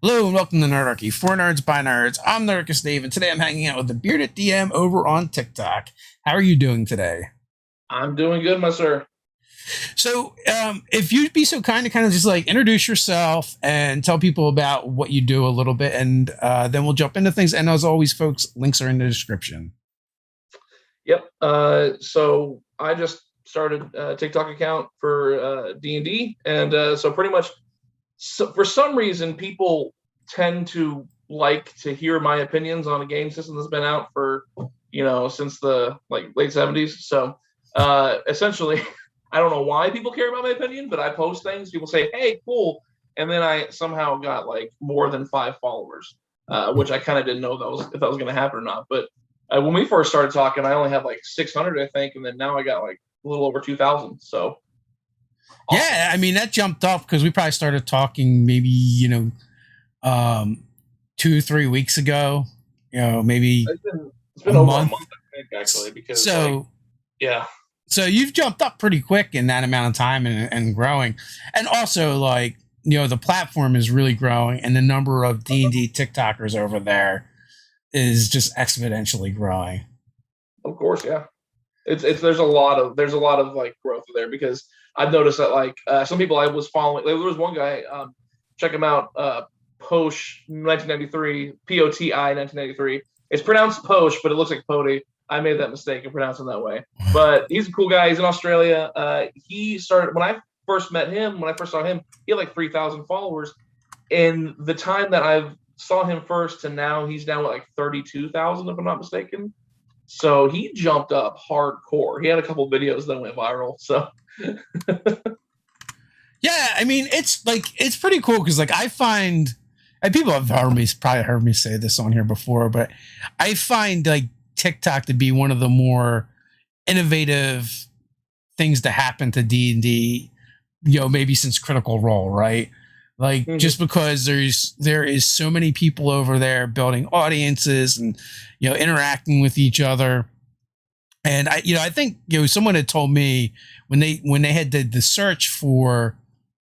Hello and welcome to Nerdarchy, for nerds by nerds. I'm Nerdicus Dave, and today I'm hanging out with the bearded DM over on TikTok. How are you doing today? I'm doing good, my sir. If you'd be so kind to kind of just like introduce yourself and tell people about what you do a little bit, and then we'll jump into things. And as always, folks, links are in the description. Yep. So I just started a TikTok account for D&D, and so pretty much, for some reason, people tend to like to hear my opinions on a game system that's been out for since the late '70s. So essentially, I don't know why people care about my opinion, but I post things. People say, "Hey, cool," and then I somehow got like more than 5 followers, which I kind of didn't know if that was going to happen or not. But when we first started talking, I only had like 600, I think, and then now I got like a little over 2,000. So awesome. Yeah, I mean that jumped up because we probably started talking maybe um, 2 3 weeks ago. Maybe It's been a over a month. month, I think, actually, because So yeah. so you've jumped up pretty quick in that amount of time and growing, and also like the platform is really growing, and the number of D&D TikTokers over there is just exponentially growing. Of course, yeah. It's there's a lot of like growth there because I've noticed that like some people I was following. There was one guy, check him out, Posh 1993, POTI 1993. It's pronounced Posh, but it looks like Pody. I made that mistake and pronounced him that way. But he's a cool guy. He's in Australia. He started when I first met him. When I first saw him, he had like 3,000 followers. In the time that I've saw him first to now, he's down to like 32,000, if I'm not mistaken. So he jumped up hardcore. He had a couple videos that went viral. So Yeah, I mean it's pretty cool because like I find, and people have probably heard me say this on here before, but I find like TikTok to be one of the more innovative things to happen to D&D, maybe since Critical Role, right? Like mhm. just because there is so many people over there building audiences and interacting with each other. And I think someone had told me when they had the search for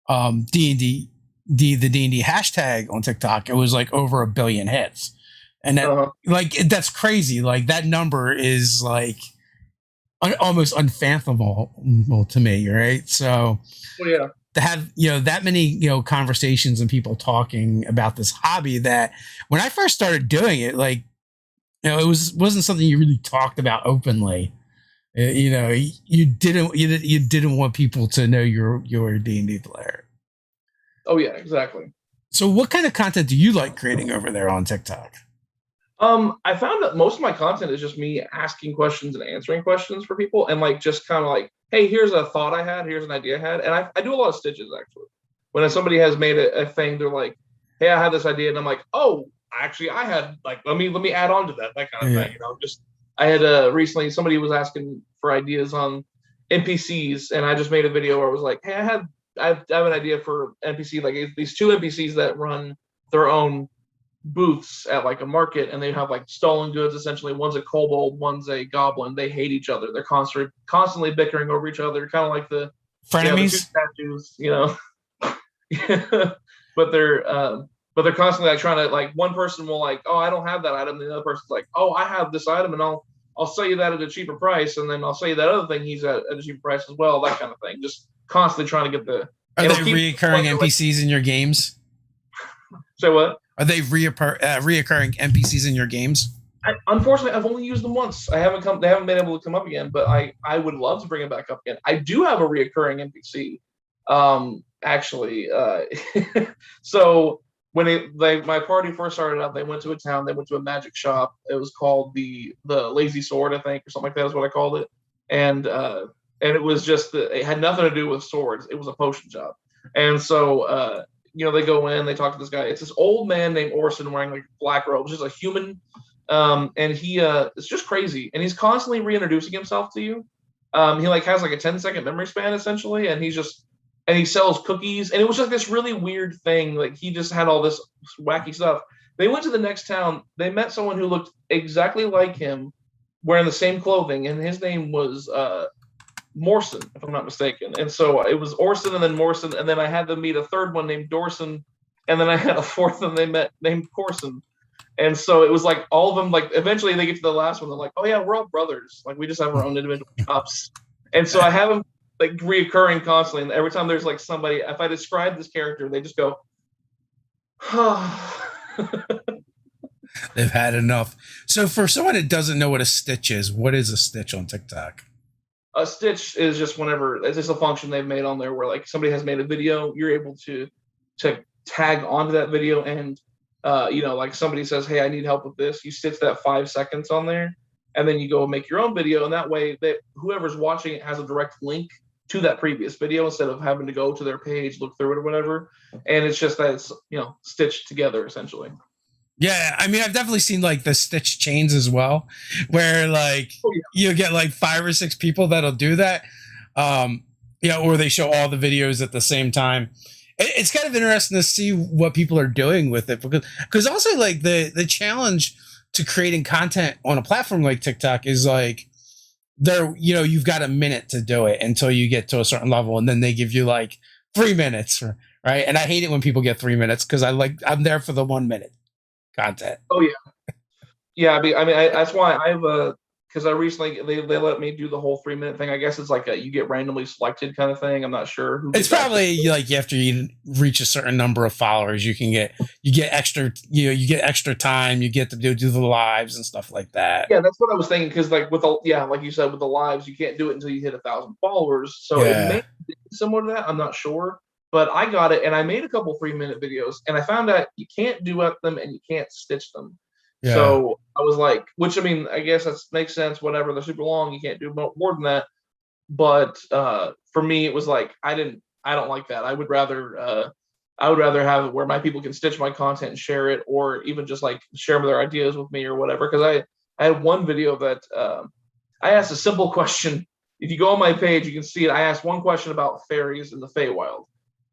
D&D the D&D hashtag on TikTok, it was like over 1 billion hits. And that, Uh-huh. like, that's crazy. Like that number is like almost unfathomable to me, right? So Well, yeah. to have that many conversations and people talking about this hobby, that when I first started doing it, like wasn't something you really talked about openly. You didn't want people to know you're a D&D player. Oh, yeah, exactly. So what kind of content do you like creating over there on TikTok? I found that most of my content is just me asking questions and answering questions for people, and like just kind of like, hey, here's a thought I had, here's an idea I had, and I do a lot of stitches actually. When somebody has made a thing, they're like, hey, I had this idea, and I'm like, oh, actually, I had like, let me add on to that kind of Yeah. thing. Just I had recently somebody was asking for ideas on NPCs, and I just made a video where I was like, hey, I have an idea for NPC, like these two NPCs that run their own booths at like a market, and they have like stolen goods essentially. One's a kobold, one's a goblin. They hate each other. They're constantly bickering over each other, kind of like the two Frenemies? statues. but they're but they're constantly like trying to, like, one person will like, oh, I don't have that item, and the other person's like, oh, I have this item, and I'll sell you that at a cheaper price, and then I'll sell you that other thing he's at a cheaper price as well, that kind of thing. Just constantly trying to get the Are they it'll keep reoccurring like, NPCs in your games? say what. Are they reoccurring NPCs in your games? Unfortunately, I've only used them once. I haven't come. They haven't been able to come up again. But I would love to bring it back up again. I do have a reoccurring NPC. Actually, so when my party first started out, they went to a town. They went to a magic shop. It was called the Lazy Sword, I think, or something like that is what I called it. And it was just it had nothing to do with swords. It was a potion shop. And so they go in, they talk to this guy. It's this old man named Orson wearing like black robes, just a human, and he it's just crazy, and he's constantly reintroducing himself to you. He like has like a 10-second memory span essentially, and he sells cookies, and it was just this really weird thing. Like he just had all this wacky stuff. They went to the next town. They met someone who looked exactly like him, wearing the same clothing, and his name was Morrison, if I'm not mistaken. And so it was Orson and then Morrison, and then I had to meet a third one named Dorson, and then I had a fourth one they met named Corson. And so it was like all of them, like eventually they get to the last one, they're like, oh yeah, we're all brothers. Like we just have our own individual shops. And so I have them like reoccurring constantly. And every time there's like somebody, if I describe this character, they just go, They've had enough. So for someone that doesn't know what a stitch is, what is a stitch on TikTok? A stitch is just whenever it's just a function they've made on there where like somebody has made a video, you're able to tag onto that video and like somebody says, hey, I need help with this. You stitch that 5 seconds on there, and then you go make your own video, and that way that whoever's watching it has a direct link to that previous video instead of having to go to their page, look through it or whatever. And it's just that it's stitched together essentially. Yeah, I mean, I've definitely seen like the stitch chains as well, where like you get like 5 or 6 people that'll do that, or they show all the videos at the same time. It's kind of interesting to see what people are doing with it because also like the challenge to creating content on a platform like TikTok is like you've got a minute to do it until you get to a certain level, and then they give you like 3 minutes, right? And I hate it when people get 3 minutes because I'm there for the 1 minute content. Oh yeah. I mean, that's why I've because I recently they let me do the whole 3 minute thing. I guess it's like you get randomly selected kind of thing. I'm not sure who. It's probably like after you reach a certain number of followers, you get extra you get extra time. You get to do the lives and stuff like that. Yeah, that's what I was thinking because like like you said with the lives, you can't do it until you hit 1,000 followers. So it may be similar to that. I'm not sure. But I got it, and I made a couple 3-minute videos, and I found out you can't duet them and you can't stitch them. Yeah. So I was like, which I mean, I guess that makes sense. Whatever, they're super long, you can't do more than that. But for me, it was like I don't like that. I would rather have it where my people can stitch my content and share it, or even just like share their ideas with me or whatever. Because I had one video that I asked a simple question. If you go on my page, you can see it. I asked one question about fairies in the Feywild.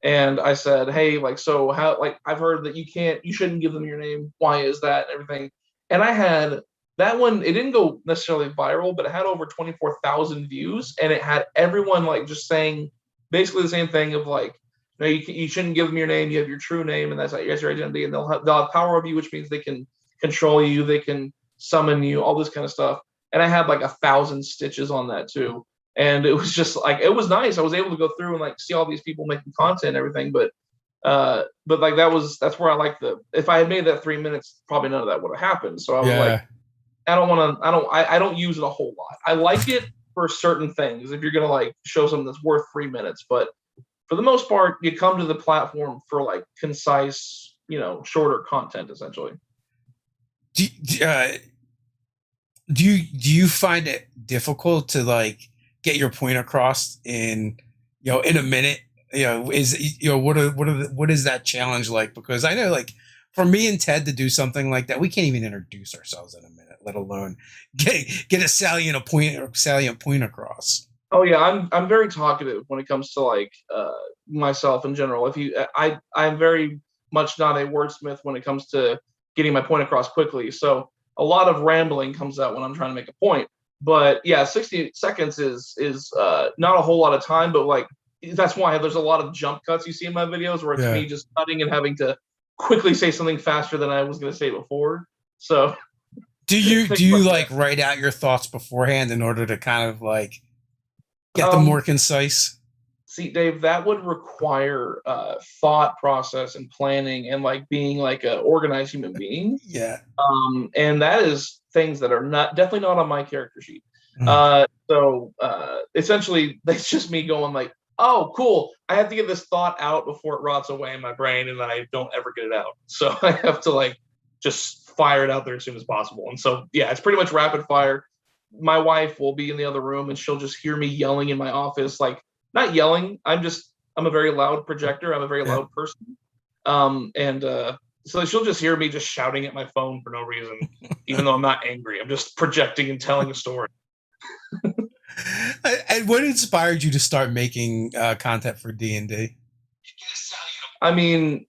And I said, hey, like, so how, like, I've heard that you shouldn't give them your name. Why is that? And everything. And I had that one, it didn't go necessarily viral, but it had over 24,000 views. And it had everyone like just saying basically the same thing of like, you shouldn't give them your name. You have your true name, and that's your identity. And they'll have power over you, which means they can control you. They can summon you, all this kind of stuff. And I had like 1,000 stitches on that too. And it was just like, it was nice. I was able to go through and like see all these people making content and everything. But like that's where I like if I had made that 3 minutes, probably none of that would have happened. So I was like, I don't use it a whole lot. I like it for certain things. If you're going to like show something that's worth 3 minutes, but for the most part, you come to the platform for like concise, shorter content essentially. Do you find it difficult to like get your point across in a minute? What is that challenge like? Because I know like for me and Ted to do something like that, we can't even introduce ourselves in a minute, let alone get a salient point across. Oh yeah, I'm very talkative when it comes to like myself in general. I'm very much not a wordsmith when it comes to getting my point across quickly. So a lot of rambling comes out when I'm trying to make a point. But yeah, 60 seconds is not a whole lot of time, but like that's why there's a lot of jump cuts you see in my videos where it's me just cutting and having to quickly say something faster than I was going to say before. So do you like write out your thoughts beforehand in order to kind of like get them more concise? See, Dave, that would require thought process and planning and like being like an organized human being. Yeah. And that is things that are definitely not on my character sheet. So essentially, that's just me going like, oh, cool. I have to get this thought out before it rots away in my brain, and then I don't ever get it out. So I have to like just fire it out there as soon as possible. And so yeah, it's pretty much rapid fire. My wife will be in the other room, and she'll just hear me yelling in my office, like not yelling. I'm a very loud projector. I'm a very loud person. So she'll just hear me just shouting at my phone for no reason, even though I'm not angry. I'm just projecting and telling a story. And what inspired you to start making content for D&D? I mean,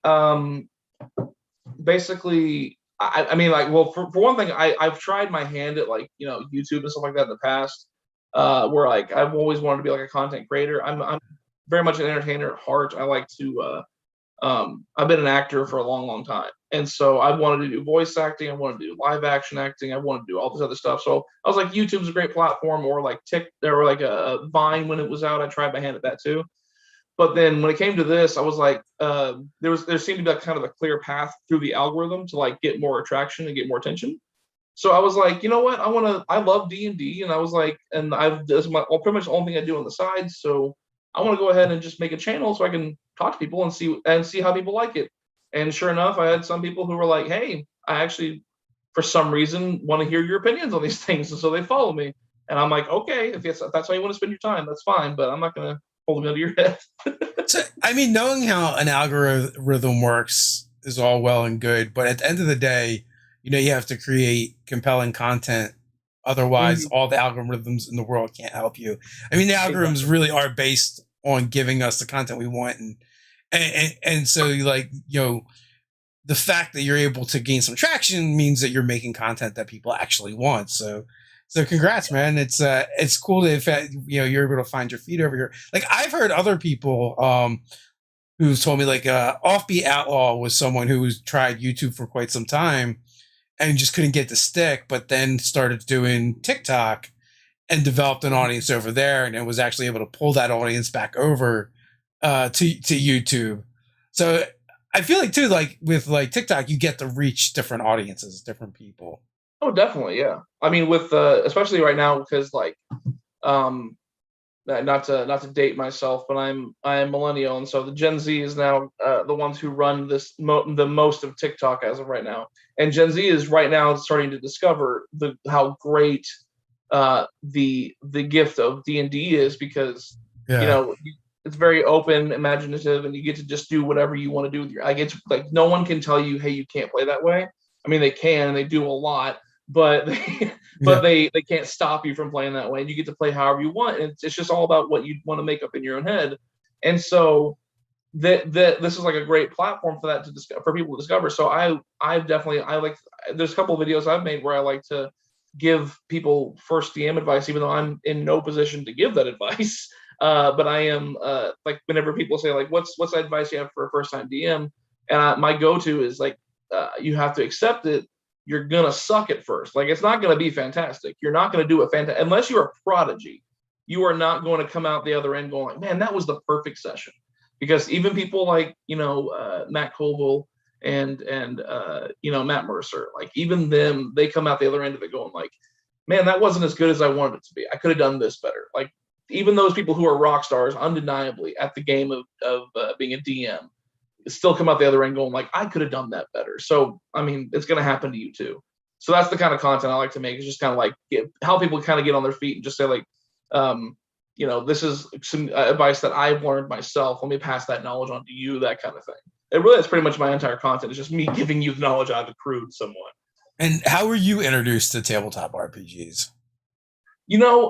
basically, I mean, like, well, for one thing, I've tried my hand at like YouTube and stuff like that in the past, where like I've always wanted to be like a content creator. I'm very much an entertainer at heart. I like to I've been an actor for a long, long time. And so I wanted to do voice acting. I wanted to do live action acting. I wanted to do all this other stuff. So I was like, YouTube's a great platform, or like there were like a Vine when it was out. I tried my hand at that too. But then when it came to this, I was like, there seemed to be like kind of a clear path through the algorithm to like get more attraction and get more attention. So I was like, you know what? I love D&D, and I was like, and I've this is my well, pretty much the only thing I do on the side. So I want to go ahead and just make a channel so I can talk to people and see how people like it. And sure enough, I had some people who were like, hey, I actually for some reason want to hear your opinions on these things, and so they follow me. And I'm like, okay, if that's how you want to spend your time, that's fine, but I'm not gonna hold a gun to your head. So, I mean, knowing how an algorithm works is all well and good, but at the end of the day, you have to create compelling content. Otherwise, Mhm. all the algorithms in the world can't help you. I mean, the algorithms Exactly. really are based on giving us the content we want, and so like the fact that you're able to gain some traction means that you're making content that people actually want. So congrats, man. It's cool that you're able to find your feet over here. Like I've heard other people who've told me like Offbeat Outlaw was someone who's tried YouTube for quite some time and just couldn't get the stick, but then started doing TikTok and developed an audience over there, and it was actually able to pull that audience back over to YouTube. So I feel like too, like with like TikTok, you get to reach different audiences, different people. Oh, definitely, yeah. I mean, with especially right now, because like um not to date myself, but I am millennial, and so the Gen Z is now the ones who run the most of TikTok as of right now. And Gen Z is right now starting to discover the how great the gift of D&D is, because you Yeah. know it's very open, imaginative, and you get to just do whatever you want to do with your. I get to, like no one can tell you, hey, you can't play that way. I mean, they can, and they do a lot, but Yeah. they can't stop you from playing that way. And you get to play however you want, and it's just all about what you want to make up in your own head. And so that this is like a great platform for that to discover, for people to discover. So I definitely I like there's a couple of videos I've made where I like to give people first DM advice, even though I'm in no position to give that advice. But I am like whenever people say like what's the advice you have for a first time DM, and my go to is like you have to accept it. You're gonna suck at first. Like it's not gonna be fantastic. You're not gonna do it fantastic unless you're a prodigy. You are not going to come out the other end going like, man, that was the perfect session. Because even people like Matt Colville and Matt Mercer, like even them, they come out the other end of it going like, man, that wasn't as good as I wanted it to be. I could have done this better. Like even those people who are rock stars, undeniably at the game of being a DM, still come out the other end going like, I could have done that better. So I mean, it's going to happen to you too. So that's the kind of content I like to make. Is just kind of like how people kind of get on their feet and just say like, um, this is some advice that I've learned myself. Let me pass that knowledge on to you. That kind of thing. It really is pretty much my entire content. It's just me giving you the knowledge I've accrued somewhat. And how were you introduced to tabletop RPGs?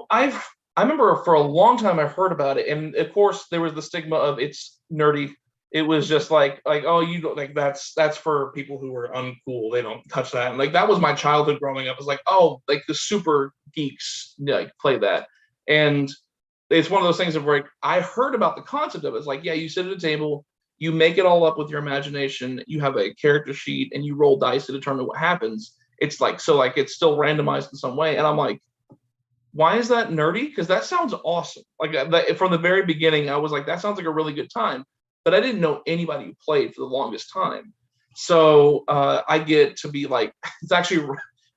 I remember for a long time I've heard about it, and of course there was the stigma of it's nerdy. It was just like oh you don't like that's for people who are uncool. They don't touch that. And like that was my childhood growing up. It was like oh like the super geeks like play that, and it's one of those things of like I heard about the concept of it. It's like yeah you sit at a table, you make it all up with your imagination. You have a character sheet and you roll dice to determine what happens. It's like so like it's still randomized in some way, and I'm like why is that nerdy? Because that sounds awesome. Like from the very beginning, I was like, that sounds like a really good time. But I didn't know anybody who played for the longest time. So I get to be like, it's actually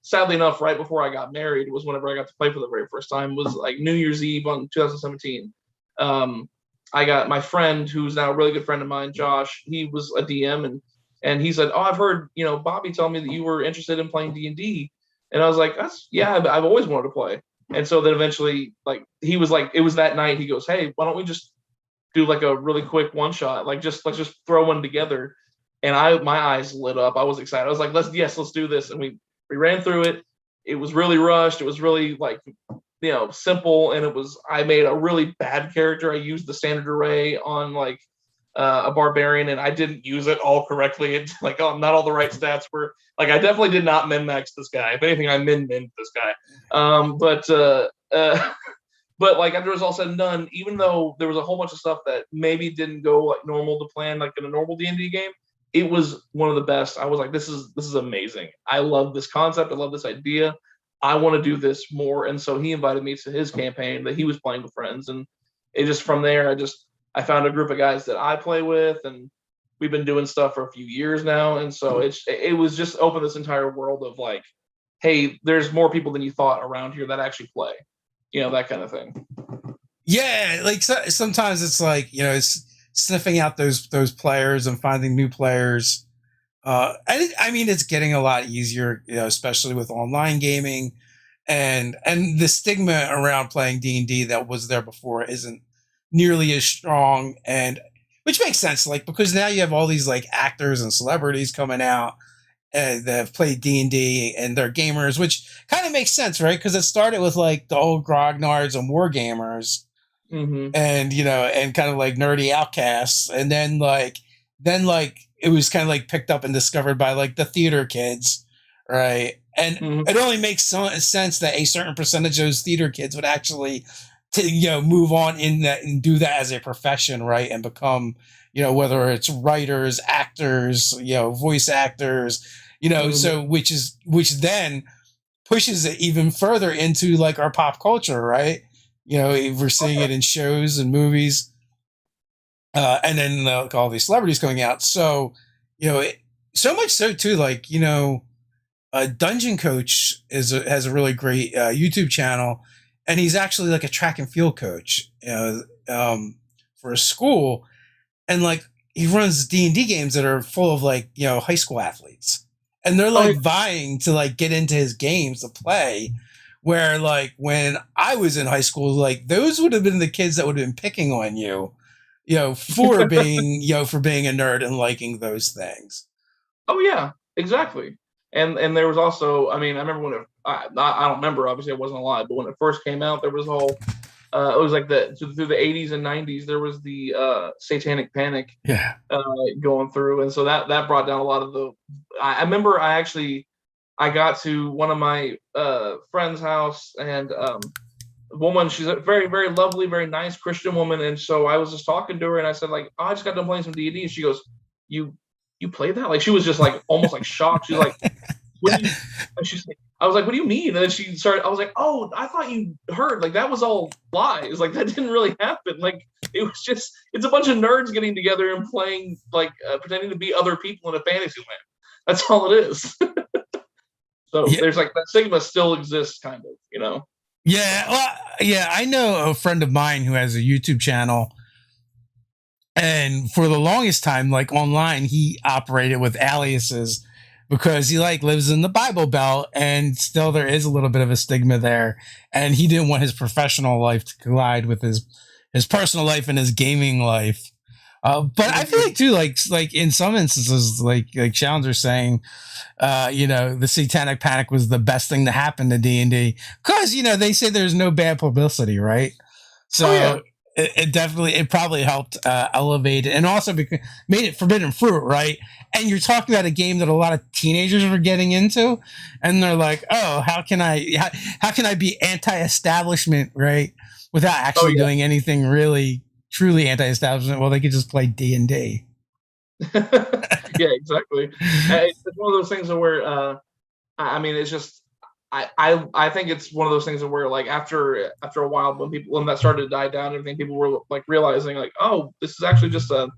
sadly enough, right before I got married was whenever I got to play for the very first time. Was like New Year's Eve on 2017. I got my friend who's now a really good friend of mine, Josh. He was a DM and he said, "Oh, I've heard Bobby tell me that you were interested in playing D&D." And I was like, "That's yeah, I've always wanted to play." And so then eventually, like he was like, it was that night. He goes, "Hey, why don't we just do like a really quick one shot? Like just let's just throw one together." And my eyes lit up. I was excited. I was like, let's do this." And we ran through it. It was really rushed. It was really like simple, and I made a really bad character. I used the standard array on like a barbarian, and I didn't use it all correctly. It like not all the right stats were like I definitely did not min max this guy. If anything, I min this guy. But But like after it was all said and done, even though there was a whole bunch of stuff that maybe didn't go like normal to plan, like in a normal D&D game, it was one of the best. I was like, this is amazing. I love this concept. I love this idea. I want to do this more. And so he invited me to his campaign that he was playing with friends, and it just from there, I found a group of guys that I play with, and we've been doing stuff for a few years now. And so it was just open this entire world of like, hey, there's more people than you thought around here that actually play, that kind of thing. Yeah, like sometimes it's like it's sniffing out those players and finding new players. I mean, it's getting a lot easier, especially with online gaming, and the stigma around playing D&D that was there before isn't nearly as strong, and which makes sense, like because now you have all these like actors and celebrities coming out that have played D&D and they're gamers, which kind of makes sense, right? Because it started with like the old grognards and war gamers, Mm-hmm. and and kind of like nerdy outcasts, and then it was kind of like picked up and discovered by like the theater kids, right? And Mm-hmm. it only makes sense that a certain percentage of those theater kids would actually move on in that and do that as a profession, right? And become whether it's writers, actors, voice actors, Mm-hmm. so which then pushes it even further into like our pop culture, right? We're seeing it in shows and movies, and then like, all these celebrities coming out. So, so much so too, like Dungeon Coach has a really great YouTube channel, and he's actually like a track and field coach, for a school, and like he runs D&D games that are full of like high school athletes, and they're like vying to like get into his games to play. Where like when I was in high school, like those would have been the kids that would have been picking on you, for being for being a nerd and liking those things. Oh yeah, exactly. And there was also, I mean, I remember when I don't remember, obviously I wasn't alive, but when it first came out, there was a whole it was like through the 80s and 90s, there was the satanic panic Yeah. going through, and so that brought down a lot of the. I remember I got to one of my friend's house, and woman, she's a very, very lovely, very nice Christian woman. And so I was just talking to her, and I said, like, oh, I just got done playing some D&D. And she goes, you play that? Like, she was just like almost like shocked. She's like, what do you? And she's like, I was like, what do you mean? And then she started. I was like, oh, I thought you heard. Like that was all lies. Like that didn't really happen. Like it was just, it's a bunch of nerds getting together and playing, like pretending to be other people in a fantasy land. That's all it is. So there's like that stigma still exists, kind of. Yeah, well, yeah, I know a friend of mine who has a YouTube channel, and for the longest time, like online, he operated with aliases because he like lives in the Bible Belt, and still there is a little bit of a stigma there, and he didn't want his professional life to collide with his personal life and his gaming life. But I feel like too, like in some instances, like Challenger's saying, the Satanic Panic was the best thing to happen to D&D because they say there's no bad publicity, right? So it probably helped elevate it, and also made it forbidden fruit, right? And you're talking about a game that a lot of teenagers were getting into, and they're like, oh, how can I be anti-establishment, right, without actually doing anything really truly anti-establishment? Well, they could just play D&D. Yeah, exactly. It's one of those things where I mean, it's just I think it's one of those things where like after a while, when that started to die down and everything, people were like realizing like, oh, this is actually just a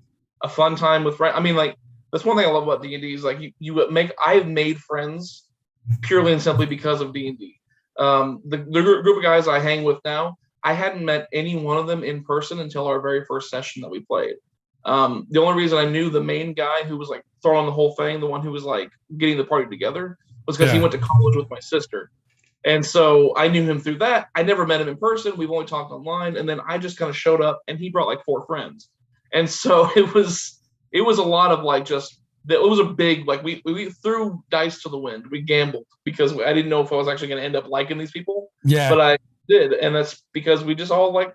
fun time with friends. I mean, like that's one thing I love about D&D is like I've made friends purely and simply because of D&D. The group of guys I hang with now, I hadn't met any one of them in person until our very first session that we played. The only reason I knew the main guy who was like throwing the whole thing, the one who was like getting the party together, was because he went to college with my sister. And so I knew him through that. I never met him in person. We've only talked online. And then I just kind of showed up, and he brought like 4 friends. And so it was a lot of like it was a big, like we threw dice to the wind. We gambled because I didn't know if I was actually going to end up liking these people. Yeah. But I did. And that's because we just all like,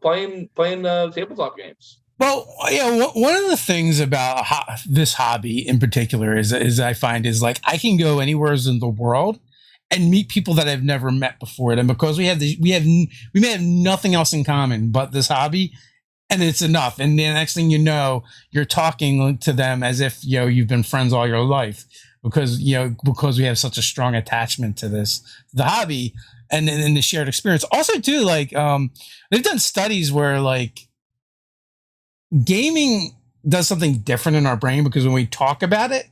playing tabletop games. Well, yeah, one of the things about this hobby in particular is I find is like I can go anywhere in the world and meet people that I've never met before. And because we may have nothing else in common but this hobby, and it's enough. And the next thing you know, you're talking to them as if you've been friends all your life because we have such a strong attachment to the hobby and the shared experience. Also, too, like they've done studies where like gaming does something different in our brain because when we talk about it,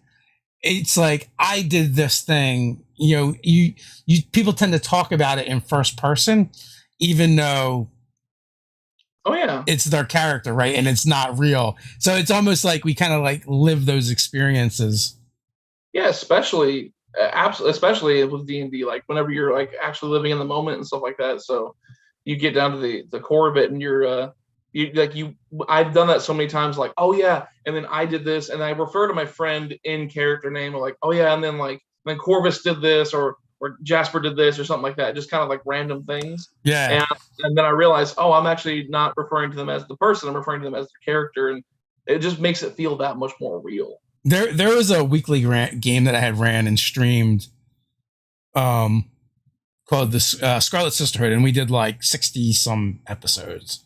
it's like I did this thing. You people tend to talk about it in first person, even though it's their character, right? And it's not real. So it's almost like we kind of like live those experiences. Yeah, especially especially with D&D, like whenever you're like actually living in the moment and stuff like that. So you get down to the core of it, and I've done that so many times, like, oh yeah, and then I did this, and I refer to my friend in character name, like, oh yeah, and then Corvus did this, or Jasper did this, or something like that, just kind of like random things. Yeah. And then I realized, oh, I'm actually not referring to them as the person, I'm referring to them as the character, and it just makes it feel that much more real. There was a weekly game that I had ran and streamed called the Scarlet Sisterhood, and we did like 60 some episodes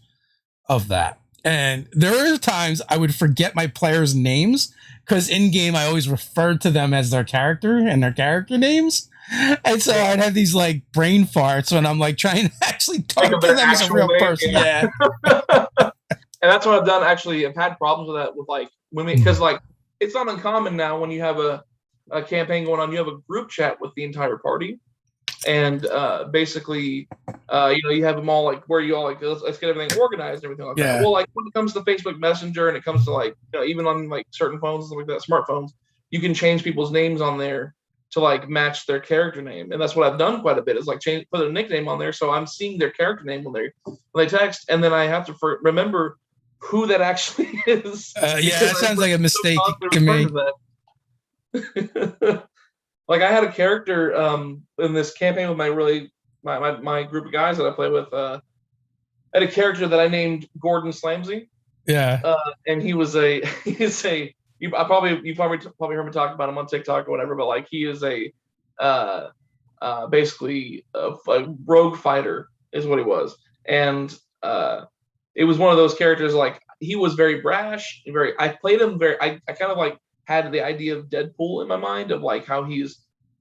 of that. And there were times I would forget my players' names because in game I always referred to them as their character and their character names. And so I'd have these like brain farts when I'm like trying to actually talk to them as a real person. Yeah. And that's what I've done. Actually, I've had problems with that with like women, because like it's not uncommon now when you have a campaign going on, you have a group chat with the entire party. And basically, you have them all like where you all like let's get everything organized and everything like that. Well, like when it comes to Facebook Messenger and it comes to like even on like certain phones and stuff like that, smartphones, you can change people's names on there to like match their character name, and that's what I've done quite a bit. Is like put a nickname on there, so I'm seeing their character name when they text, and then I have to remember who that actually is. Yeah, that sounds like a mistake to me. Like I had a character in this campaign with my group of guys that I play with. I had a character that I named Gordon Slamsy. Yeah. And he was you probably heard me talk about him on TikTok or whatever, but like he is basically a rogue fighter is what he was. And it was one of those characters, like he was very brash, I played him I kind of like had the idea of Deadpool in my mind, of like how he's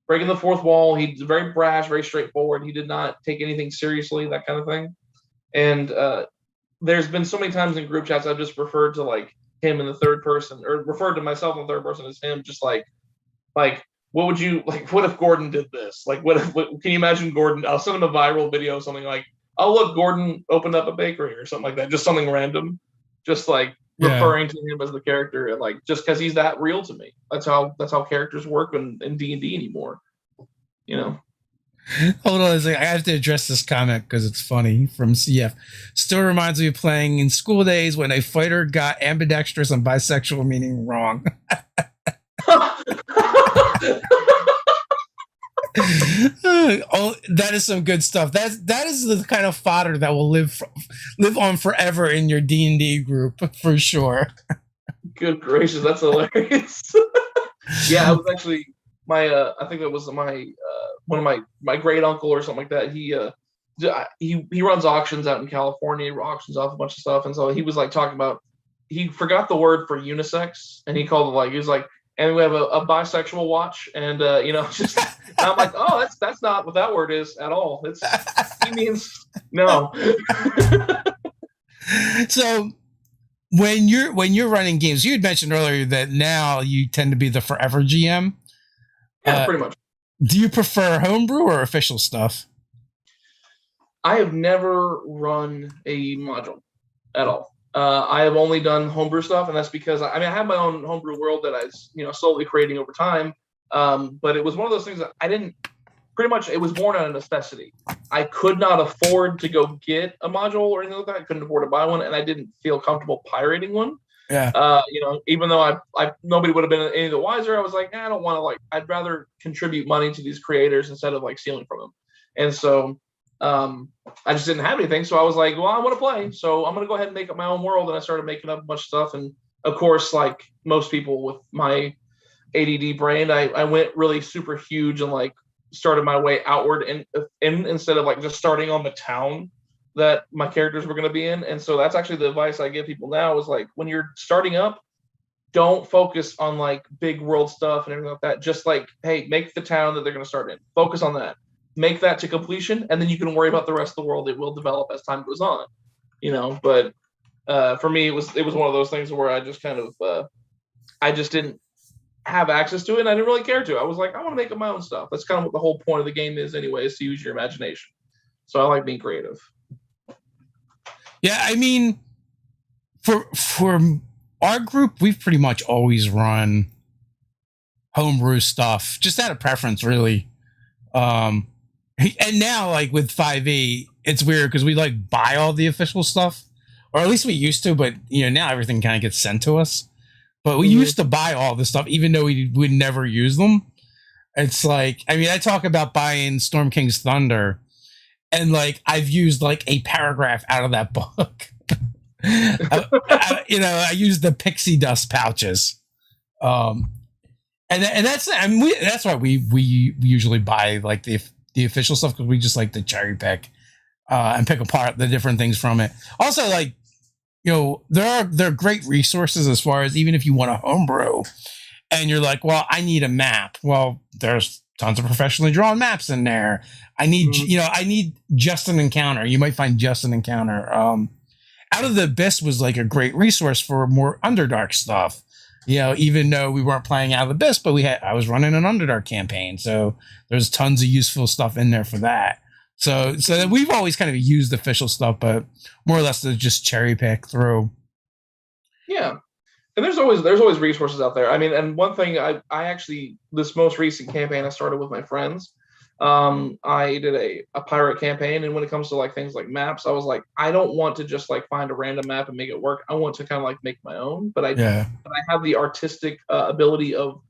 breaking the fourth wall. He's very brash, very straightforward. He did not take anything seriously, that kind of thing. And there's been so many times in group chats I've just referred to like him in the third person, or referred to myself in the third person as him, just like what would you like? What if Gordon did this? Like, what can you imagine Gordon? I'll send him a viral video, something like, oh look, Gordon opened up a bakery or something like that, just something random, just like referring to him as the character, and like just because he's that real to me. That's how characters work in D&D anymore. Hold on a second. I have to address this comment because it's funny from CF. Still reminds me of playing in school days when a fighter got ambidextrous and bisexual meaning wrong. Oh, that is some good stuff. That is the kind of fodder that will live on forever in your D&D group for sure. Good gracious, that's hilarious. Yeah, I was actually I think that was one of my great uncle or something like that. He runs auctions out in California. He auctions off a bunch of stuff, and so he was like talking about, he forgot the word for unisex, and he called it like, he was like, and we have a bisexual watch, and just, and I'm like, oh, that's not what that word is at all. He means no. So when you're running games, you had mentioned earlier that now you tend to be the forever GM. Yeah, pretty much. Do you prefer homebrew or official stuff? I have never run a module at all. I have only done homebrew stuff, and that's because I have my own homebrew world that I was slowly creating over time. But it was one of those things that I didn't. Pretty much, it was born out of necessity. I could not afford to go get a module or anything like that. I couldn't afford to buy one, and I didn't feel comfortable pirating one. Yeah. Even though nobody would have been any the wiser, I was like, I don't want to I'd rather contribute money to these creators instead of stealing from them. And so I just didn't have anything. So I was like, well, I want to play. So I'm going to go ahead and make up my own world. And I started making up a bunch of stuff. And of course, like most people with my ADD brain, I went really super huge and started my way outward in instead of like just starting on the town that my characters were going to be in. And so that's actually the advice I give people now is like when you're starting up, don't focus on like big world stuff and everything like that. Just like, hey, make the town that they're going to start in. Focus on that. Make that to completion, and then you can worry about the rest of the world. It will develop as time goes on, you know. But for me, it was one of those things where I just kind of I just didn't have access to it, and I didn't really care to. I was like, I want to make up my own stuff. That's kind of what the whole point of the game is, anyway, is to use your imagination. So I like being creative. Yeah, I mean, for our group, we've pretty much always run homebrew stuff, just out of preference, really. And now, like with 5e, it's weird because we like buy all the official stuff, or at least we used to. But now everything kind of gets sent to us. But we used to buy all the stuff, even though we would never use them. It's like, I mean, I talk about buying Storm King's Thunder, and like I've used like a paragraph out of that book. I use the pixie dust pouches, and that's that's why we usually buy like the official stuff, because we just like to cherry pick and pick apart the different things from it. Also, like there are great resources as far as even if you want a homebrew, and you're like, well, I need a map. Well, there's tons of professionally drawn maps in there. I need I need just an encounter. You might find just an encounter. Out of the Abyss was like a great resource for more Underdark stuff. Even though we weren't playing Out of the Abyss, but I was running an Underdark campaign, so there's tons of useful stuff in there for that. So we've always kind of used official stuff, but more or less to just cherry pick through. Yeah, and there's always resources out there. I mean, and one thing I actually, this most recent campaign I started with my friends. I did a pirate campaign, and when it comes to like things like maps, I was like, I don't want to just like find a random map and make it work. I want to kind of like make my own, but I have the artistic ability of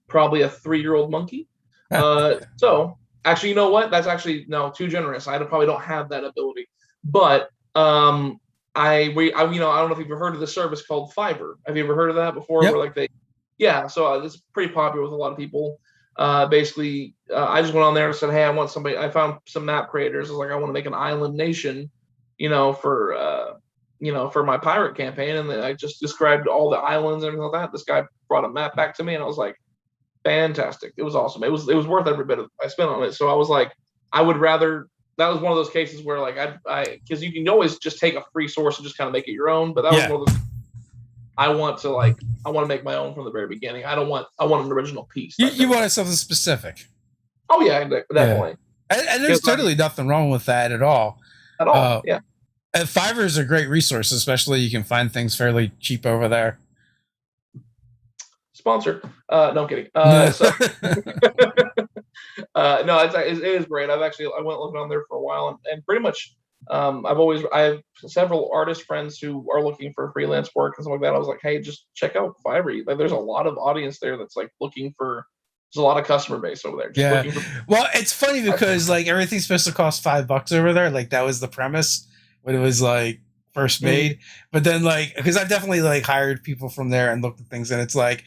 probably a 3-year-old monkey. So actually, you know what? That's actually too generous. I probably don't have that ability, but I don't know if you've ever heard of the service called Fiverr. Have you ever heard of that before? Yep. Where like so it's pretty popular with a lot of people. Basically, I just went on there and said, hey, I want somebody. I found some map creators. I was like, I want to make an island nation, for my pirate campaign. And then I just described all the islands and everything like that. This guy brought a map back to me, and I was like, fantastic. It was awesome. It was worth every bit I spent on it. So I was like, I would rather. That was one of those cases where like because you can always just take a free source and just kind of make it your own. But that was one of those. I want to make my own from the very beginning. I want an original piece. You wanted something specific. Oh yeah, definitely. Yeah. And there's totally nothing wrong with that at all. At all, yeah. And Fiverr is a great resource, especially you can find things fairly cheap over there. Sponsored. No, I'm kidding. No, it is great. I went looking on there for a while, and pretty much I have several artist friends who are looking for freelance work and stuff like that. I was like, hey, just check out Fiverr. Like, there's a lot of audience there that's like looking for. There's a lot of customer base over there. Well, it's funny because like everything's supposed to cost $5 over there. Like that was the premise when it was like first made. But then like, because I've definitely like hired people from there and looked at things, and it's like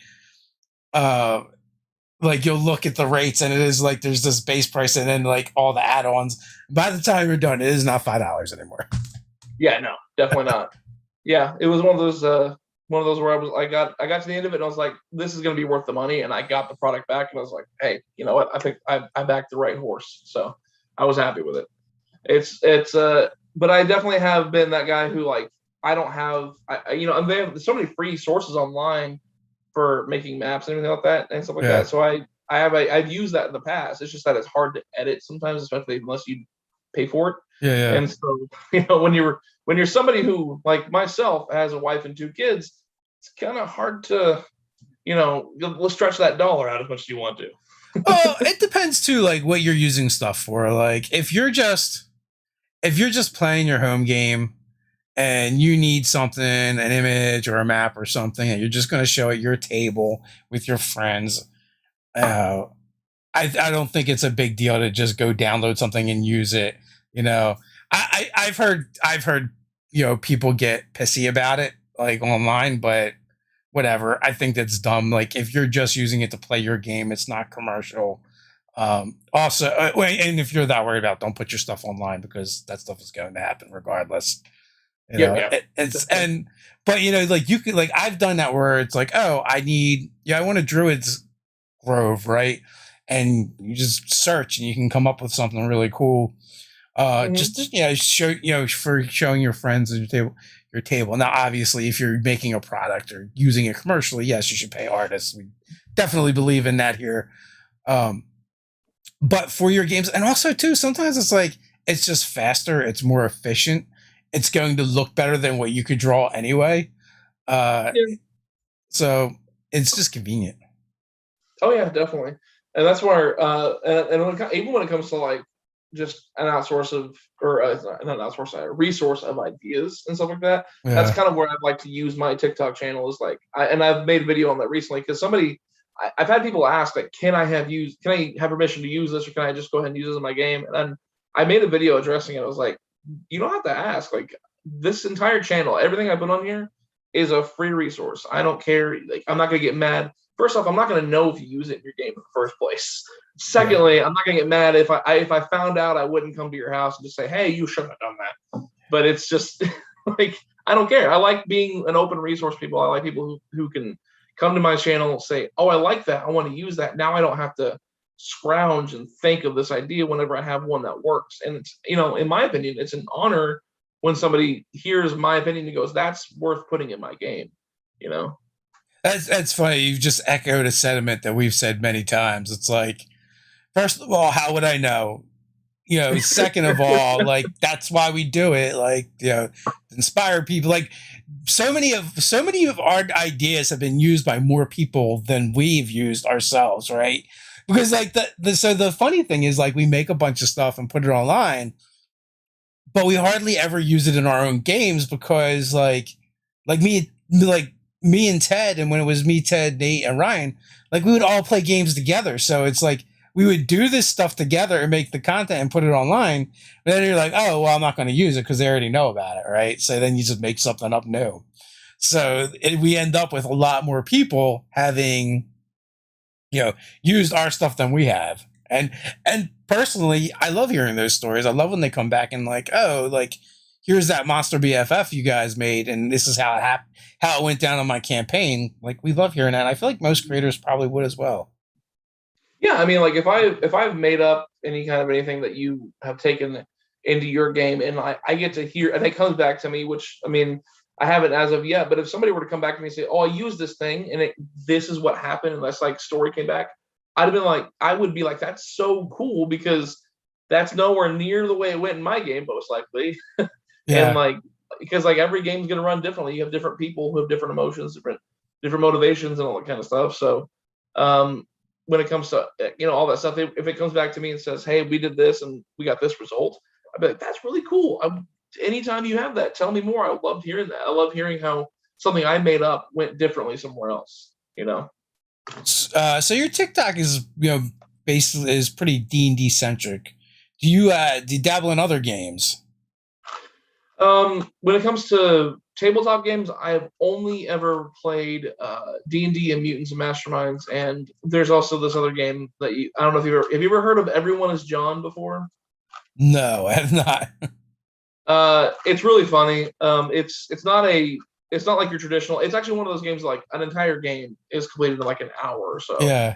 you'll look at the rates, and it is like there's this base price and then like all the add-ons. By the time you're done, it is not $5 anymore. Yeah, no, definitely not. Yeah, it was one of those where I got to the end of it, and I was like, this is going to be worth the money, and I got the product back, and I was like, hey, you know what? I think I backed the right horse, so I was happy with it. But I definitely have been that guy who like I don't have and they have so many free sources online for making maps and everything like that and stuff like that. So I've used that in the past. It's just that it's hard to edit sometimes, especially unless you pay for it. Yeah. And so when you're somebody who like myself has a wife and 2 kids, it's kind of hard to you'll stretch that dollar out as much as you want to. Well, it depends too, like what you're using stuff for. Like if you're just playing your home game and you need something, an image or a map or something, and you're just going to show at your table with your friends, I don't think it's a big deal to just go download something and use it. I've heard people get pissy about it like online, but whatever. I think that's dumb. Like if you're just using it to play your game, it's not commercial. Also, and if you're that worried about, don't put your stuff online because that stuff is going to happen regardless. You Yep, know, yep. it's Definitely. and but like you could like I've done that where it's like, oh, I want a druid's grove, right? And you just search and you can come up with something really cool. Hmm. Just show for showing your friends at your table. Now, obviously, if you're making a product or using it commercially, yes, you should pay artists. We definitely believe in that here. Um, but for your games, and also too, sometimes it's like it's just faster, it's more efficient, it's going to look better than what you could draw anyway. Uh, Yeah. so it's just convenient. Oh yeah, definitely. And that's where and even when it comes to like just an outsource of or not an outsource, a resource of ideas and stuff like that. That's Yeah, kind of where I'd like to use my TikTok channel is like and I've made a video on that recently because I've had people ask like, can I have permission to use this or can I just go ahead and use this in my game? And then I made a video addressing it. I was like, you don't have to ask. Like this entire channel, everything I put on here is a free resource. I don't care. Like I'm not gonna get mad. First off, I'm not gonna know if you use it in your game in the first place. yeah. Secondly, I'm not gonna get mad if I found out. I wouldn't come to your house and just say, "Hey, you shouldn't have done that." But it's just like I don't care. I like being an open resource. People. I like people who can come to my channel and say, "Oh, I like that. I want to use that." Now I don't have to scrounge and think of this idea whenever I have one that works. And it's in my opinion, it's an honor when somebody hears my opinion and goes, "That's worth putting in my game." You know. That's funny. You've just echoed a sentiment that we've said many times. It's like, first of all, how would I know? Second of all, like that's why we do it. Like, inspire people. Like so many of our ideas have been used by more people than we've used ourselves, right? Because like the funny thing is like we make a bunch of stuff and put it online, but we hardly ever use it in our own games because like me and Ted, and when it was me, Ted, Nate, and Ryan, like we would all play games together. So it's like we would do this stuff together and make the content and put it online. But then you're like, oh well, I'm not going to use it because they already know about it, right? So then you just make something up new. So we end up with a lot more people having used our stuff than we have. And personally, I love hearing those stories. I love when they come back and like, oh, like here's that monster BFF you guys made, and this is how it happened, how it went down on my campaign. Like we love hearing that. I feel like most creators probably would as well. Yeah, I mean, like if I've made up any kind of anything that you have taken into your game, and I get to hear, and it comes back to me, which I mean, I haven't as of yet, but if somebody were to come back to me and say, "Oh, I used this thing, and this is what happened," and that's like story came back, I would be like, "That's so cool," because that's nowhere near the way it went in my game, most likely, and Yeah. like because like every game's gonna run differently. You have different people who have different emotions, different motivations, and all that kind of stuff. So. Um, when it comes to all that stuff, if it comes back to me and says, "Hey, we did this and we got this result," I'd be like, "That's really cool." Anytime you have that, tell me more. I love hearing that. I love hearing how something I made up went differently somewhere else. You know. So your TikTok is basically is pretty D&D centric. Do you dabble in other games? When it comes to tabletop games, I've only ever played D&D and Mutants and Masterminds, and there's also this other game that I don't know if have you ever heard of Everyone is John before? No, I have not. It's really funny. It's not like your traditional. It's actually one of those games like an entire game is completed in like an hour or so. Yeah.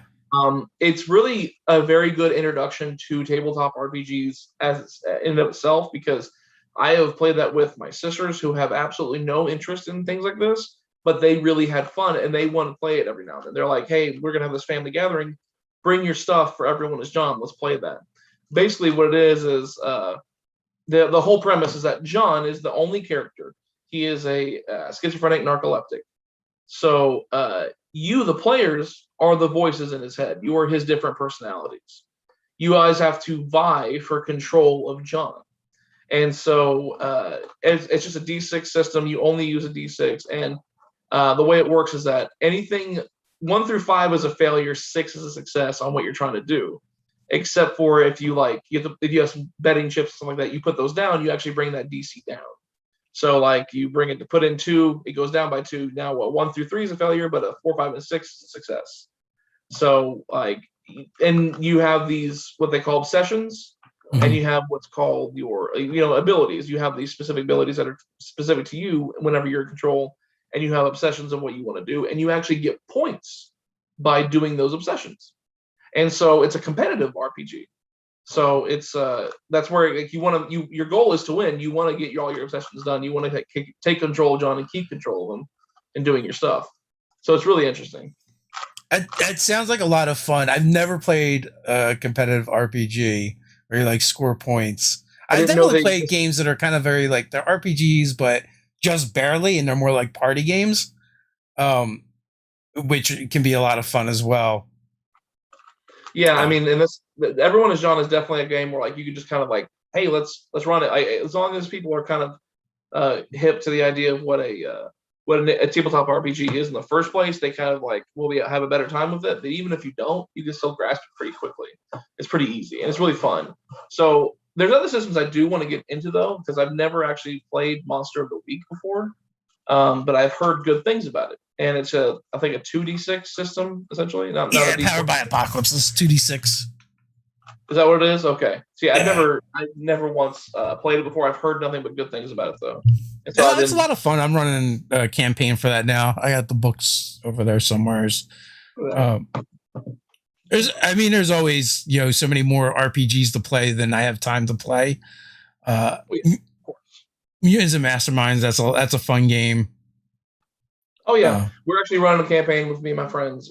It's really a very good introduction to tabletop RPGs as in and of itself because I have played that with my sisters who have absolutely no interest in things like this, but they really had fun and they want to play it every now and then. They're like, "Hey, we're gonna have this family gathering. Bring your stuff for everyone is John. Let's play that." Basically, what it is the whole premise is that John is the only character. He is a schizophrenic narcoleptic. So you, the players, are the voices in his head. You are his different personalities. You guys have to vie for control of John. And so it's just a D6 system. You only use a D6. And the way it works is that anything 1 through 5 is a failure, 6 is a success on what you're trying to do. Except for if if you have some betting chips or something like that, you put those down, you actually bring that DC down. So like you bring it to put in 2, it goes down by 2. Now what 1 through 3 is a failure, but a 4, 5, and 6 is a success. So like and you have these what they call obsessions, and Mhm. you have what's called your abilities. You have these specific abilities that are specific to you whenever you're in control, and you have obsessions of what you want to do, and you actually get points by doing those obsessions. And so it's a competitive RPG. So it's that's where like you want to your goal is to win. You want to get all your obsessions done. You want to take control of John and keep control of them and doing your stuff. So it's really interesting. That sounds like a lot of fun. I've never played a competitive RPG where you like score points. I I've didn't know definitely they played games that are kind of very like they're RPGs, but just barely, and they're more like party games, um, which can be a lot of fun as well. Yeah, I Uh, mean, and this everyone is John is definitely a game where like you can just kind of like, hey, let's run it. As long as people are kind of hip to the idea of what a tabletop RPG is in the first place, they kind of like will have a better time with it. But even if you don't, you can still grasp it pretty quickly. It's pretty easy and it's really fun. So there's other systems I do want to get into though, because I've never actually played Monster of the Week before, but I've heard good things about it. And it's I think a 2d6 system essentially, not a yeah, d20. Powered by Apocalypse is 2d6. Is that what it is? Okay. See, Yeah, I've never once played it before. I've heard nothing but good things about it though, and so yeah, I've it's a been. lot of fun. I'm running a campaign for that now. I got the books over there somewheres. Um, there's always so many more RPGs to play than I have time to play. Uh, Oh, yeah, of course. Mutants and Masterminds. That's a fun game. Oh yeah, Uh, we're actually running a campaign with me and my friends.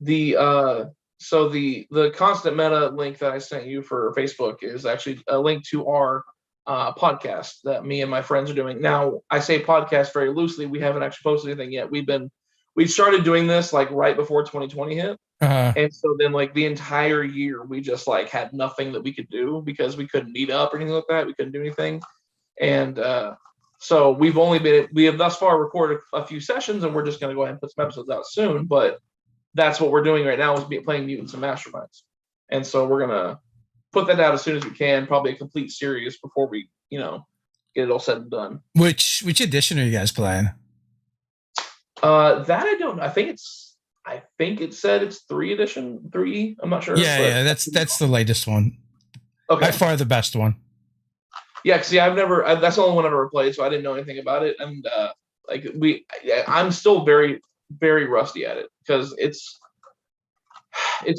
The so the constant meta link that I sent you for Facebook is actually a link to our podcast that me and my friends are doing. Now, I say podcast very loosely. We haven't actually posted anything yet. We started doing this like right before 2020 hit. uh, And so then like the entire year we just like had nothing that we could do because we couldn't meet up or anything like that. We couldn't do anything. And so we have thus far recorded a few sessions and we're just going to go ahead and put some episodes out soon. But that's what we're doing right now is playing Mutants and Masterminds. And so we're going to put that out as soon as we can, probably a complete series before we, get it all said and done. which edition are you guys playing? That I don't know. I think it said it's 3 edition 3. I'm not sure, but Yeah, that's the latest one. By okay. far the best one. Yeah, see, that's the only one I've ever played, so I didn't know anything about it. And I'm still very, very rusty at it because it's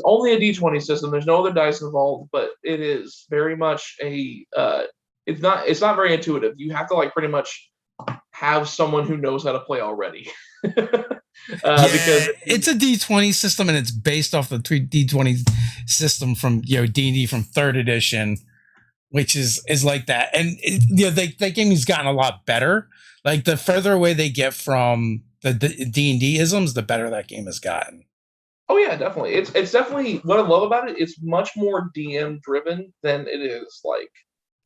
only a D20 system. There's no other dice involved, but it is very much it's not very intuitive. You have to like pretty much have someone who knows how to play already. Yeah, Because it's a D20 system, and it's based off the D20 system from D&D from third edition, which is like that. And that game has gotten a lot better. Like the further away they get from the D&D isms, the better that game has gotten. oh yeah, definitely. It's definitely what I love about it. It's much more DM driven than it is like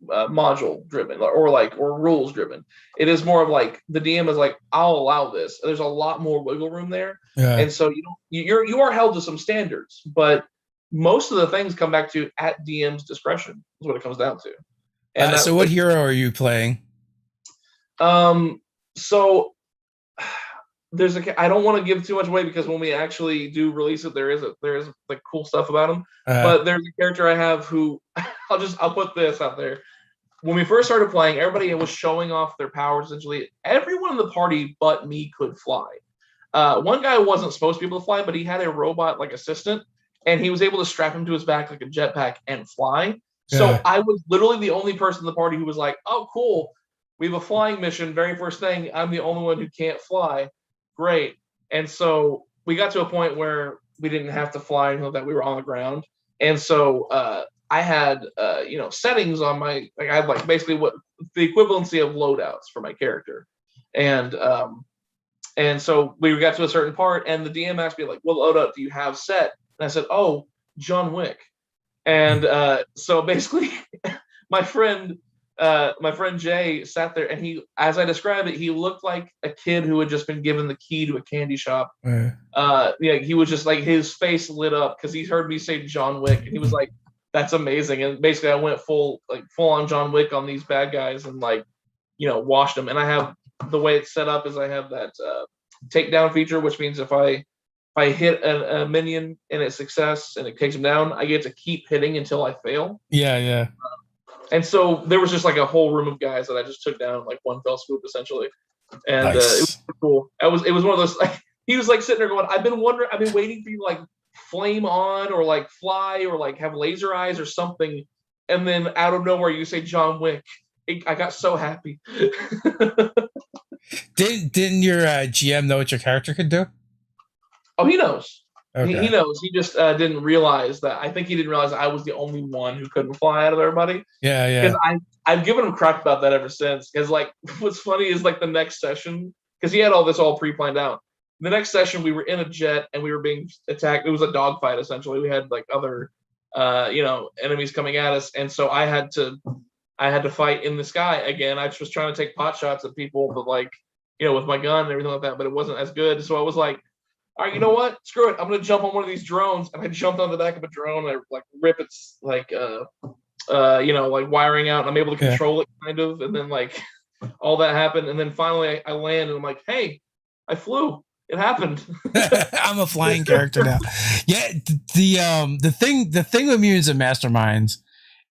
module driven or rules driven. It is more of like the DM is like, I'll allow this. There's a lot more wiggle room there, Yeah. and so you are held to some standards, but most of the things come back to at DM's discretion is what it comes down to. And So what hero are you playing? So I don't want to give too much away because when we actually do release it, there is like cool stuff about him. But there's a character I have who I'll put this out there. When we first started playing, everybody was showing off their powers. Essentially, everyone in the party but me could fly. One guy wasn't supposed to be able to fly, but he had a robot like assistant, and he was able to strap him to his back like a jetpack and fly. So I was literally the only person in the party who was like, "Oh, cool, we have a flying mission." Very first thing, I'm the only one who can't fly. Great. And so we got to a point where we didn't have to fly until that we were on the ground. And so I had settings on I had like basically what the equivalency of loadouts for my character. And so we got to a certain part and the DM asked me like, what loadout do you have set? And I said, oh, John Wick. And so basically my friend Jay sat there and he, as I described it, he looked like a kid who had just been given the key to a candy shop. He was just like, his face lit up because he heard me say John Wick and he was like, that's amazing. And basically I went full on John Wick on these bad guys and washed them. And I have the way it's set up is I have that takedown feature, which means if I I hit a minion and it's success and it takes him down, I get to keep hitting until I fail. Yeah, yeah. And so there was just like a whole room of guys that I just took down like one fell swoop essentially, and it was Nice. cool. It was one of those. Like, he was like sitting there going, I've been waiting for you to like flame on or like fly or like have laser eyes or something, and then out of nowhere you say John Wick. I got so happy. Didn't your GM know what your character could do? Oh, he knows. Okay. He knows. He just didn't realize that. I think he didn't realize I was the only one who couldn't fly out of everybody. Yeah, yeah. Because I've given him crap about that ever since. Because like, what's funny is like the next session, because he had all this all pre-planned out. The next session, we were in a jet and we were being attacked. It was a dogfight essentially. We had like other, enemies coming at us, and so I had to fight in the sky again. I was trying to take pot shots at people, but like, with my gun and everything like that. But it wasn't as good. So I was like, all right, you know what? Screw it. I'm gonna jump on one of these drones, and I jumped on the back of a drone. And I like rip its like like wiring out, and I'm able to control it kind of, and then like all that happened, and then finally I land, and I'm like, hey, I flew. It happened. I'm a flying character now. Yeah, the thing with Mutants and Masterminds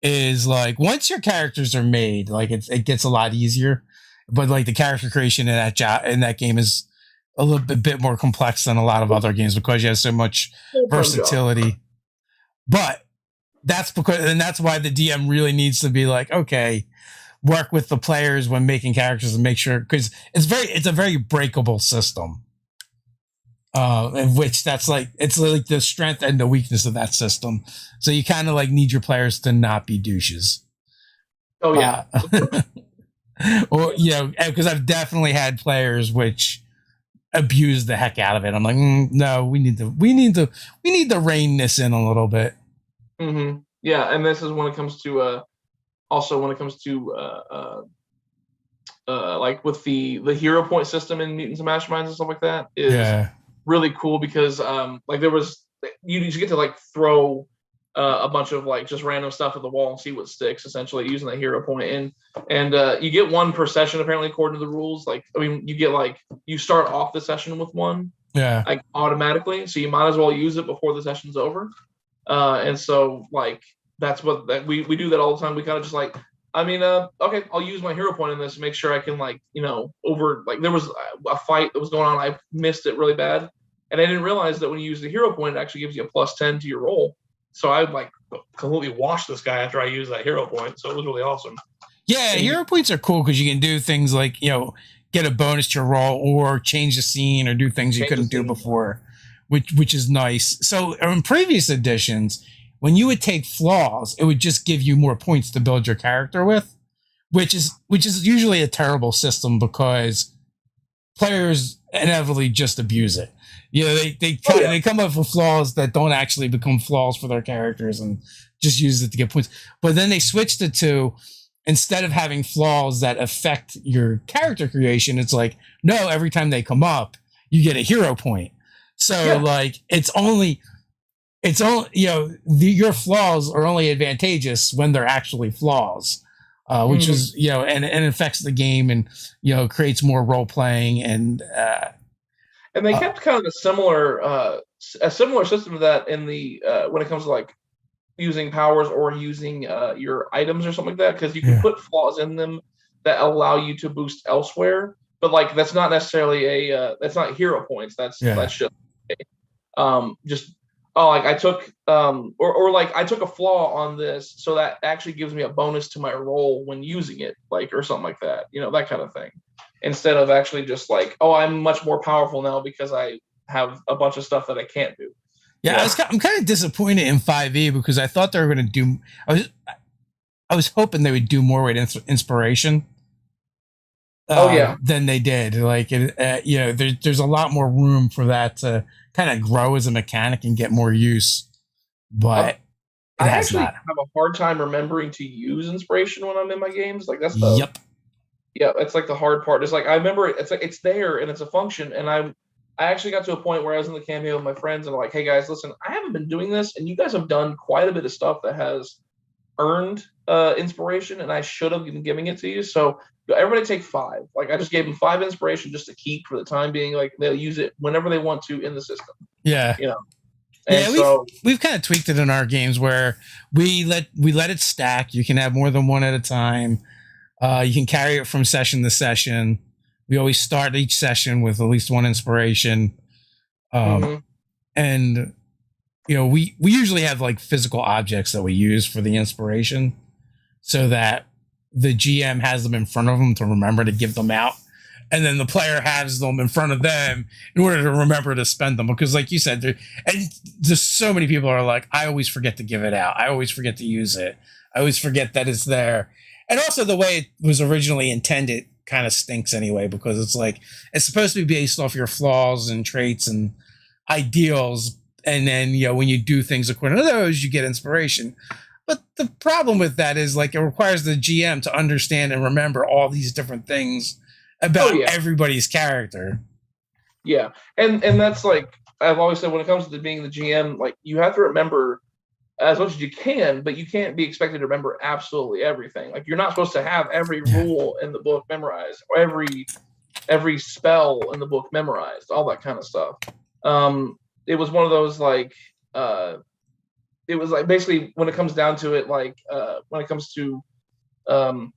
is like once your characters are made, like it gets a lot easier. But like the character creation in that game is a little bit more complex than a lot of other games because you have so much versatility. But that's why the DM really needs to be like, okay, work with the players when making characters and make sure, because it's a very breakable system. In which it's like the strength and the weakness of that system. So you kind of like need your players to not be douches. Oh yeah. Or because I've definitely had players which abuse the heck out of it. I'm like, no, we need to rein this in a little bit. Mm-hmm. Yeah, and this is when it comes to like with the hero point system in Mutants and Masterminds and stuff like that is really cool because like there was you get to like throw a bunch of like just random stuff at the wall and see what sticks essentially using that hero point and you get one per session apparently according to the rules. Like I mean you start off the session with one like automatically, so you might as well use it before the session's over. And so like that's what we do that all the time. We kind of just like okay, I'll use my hero point in this to make sure I can over there was a fight that was going on. I missed it really bad. And I didn't realize that when you use the hero point, it actually gives you a +10 to your roll. So I like completely washed this guy after I used that hero point. So it was really awesome. Yeah, hero points are cool because you can do things like, get a bonus to your roll or change the scene or do things you couldn't do before, which is nice. So in previous editions, when you would take flaws, it would just give you more points to build your character with, which is usually a terrible system because players inevitably just abuse it. They come up with flaws that don't actually become flaws for their characters and just use it to get points. But then they switched it to, instead of having flaws that affect your character creation, it's like, no, every time they come up, you get a hero point. So like it's only your flaws are only advantageous when they're actually flaws, which is and it affects the game and creates more role playing and they kept kind of a similar system to that in the when it comes to like using powers or using your items or something like that, because you can put flaws in them that allow you to boost elsewhere, but like that's not necessarily that's not hero points. That's just like I took I took a flaw on this, so that actually gives me a bonus to my roll when using it, like, or something like that, that kind of thing, instead of actually just like, oh, I'm much more powerful now because I have a bunch of stuff that I can't do. I'm kind of disappointed in 5e because I thought they were going to do. I was hoping they would do more with inspiration. Than they did. Like there's a lot more room for that to kind of grow as a mechanic and get more use. But I actually have a hard time remembering to use inspiration when I'm in my games. Like that's it's like the hard part. It's like I remember it's like it's there and it's a function, and I actually got to a point where I was in the cameo with my friends and I'm like, hey guys, listen, I haven't been doing this, and you guys have done quite a bit of stuff that has earned inspiration, and I should have been giving it to you. So everybody take 5. Like I just gave them 5 inspiration just to keep for the time being. Like they'll use it whenever they want to in the system. Yeah. you know. And Yeah, so, we've kind of tweaked it in our games where we let it stack. You can have more than one at a time. You can carry it from session to session. We always start each session with at least one inspiration. Um, mhm. and we usually have like physical objects that we use for the inspiration, so that the GM has them in front of them to remember to give them out, and then the player has them in front of them in order to remember to spend them. Because, like you said, and just so many people are like, I always forget to give it out. I always forget to use it. I always forget that it's there. And also, the way it was originally intended kind of stinks anyway, because it's like it's supposed to be based off your flaws and traits and ideals, and then when you do things according to those, you get inspiration. But the problem with that is, like, it requires the GM to understand and remember all these different things Oh about yeah, everybody's character. yeah, and that's like I've always said when it comes to being the GM, like you have to remember as much as you can, but you can't be expected to remember absolutely everything. Like you're not supposed to have every Yeah. rule in the book memorized, or every spell in the book memorized, all that kind of stuff. It was one of those like it was like basically when it comes down to it, like when it comes to um,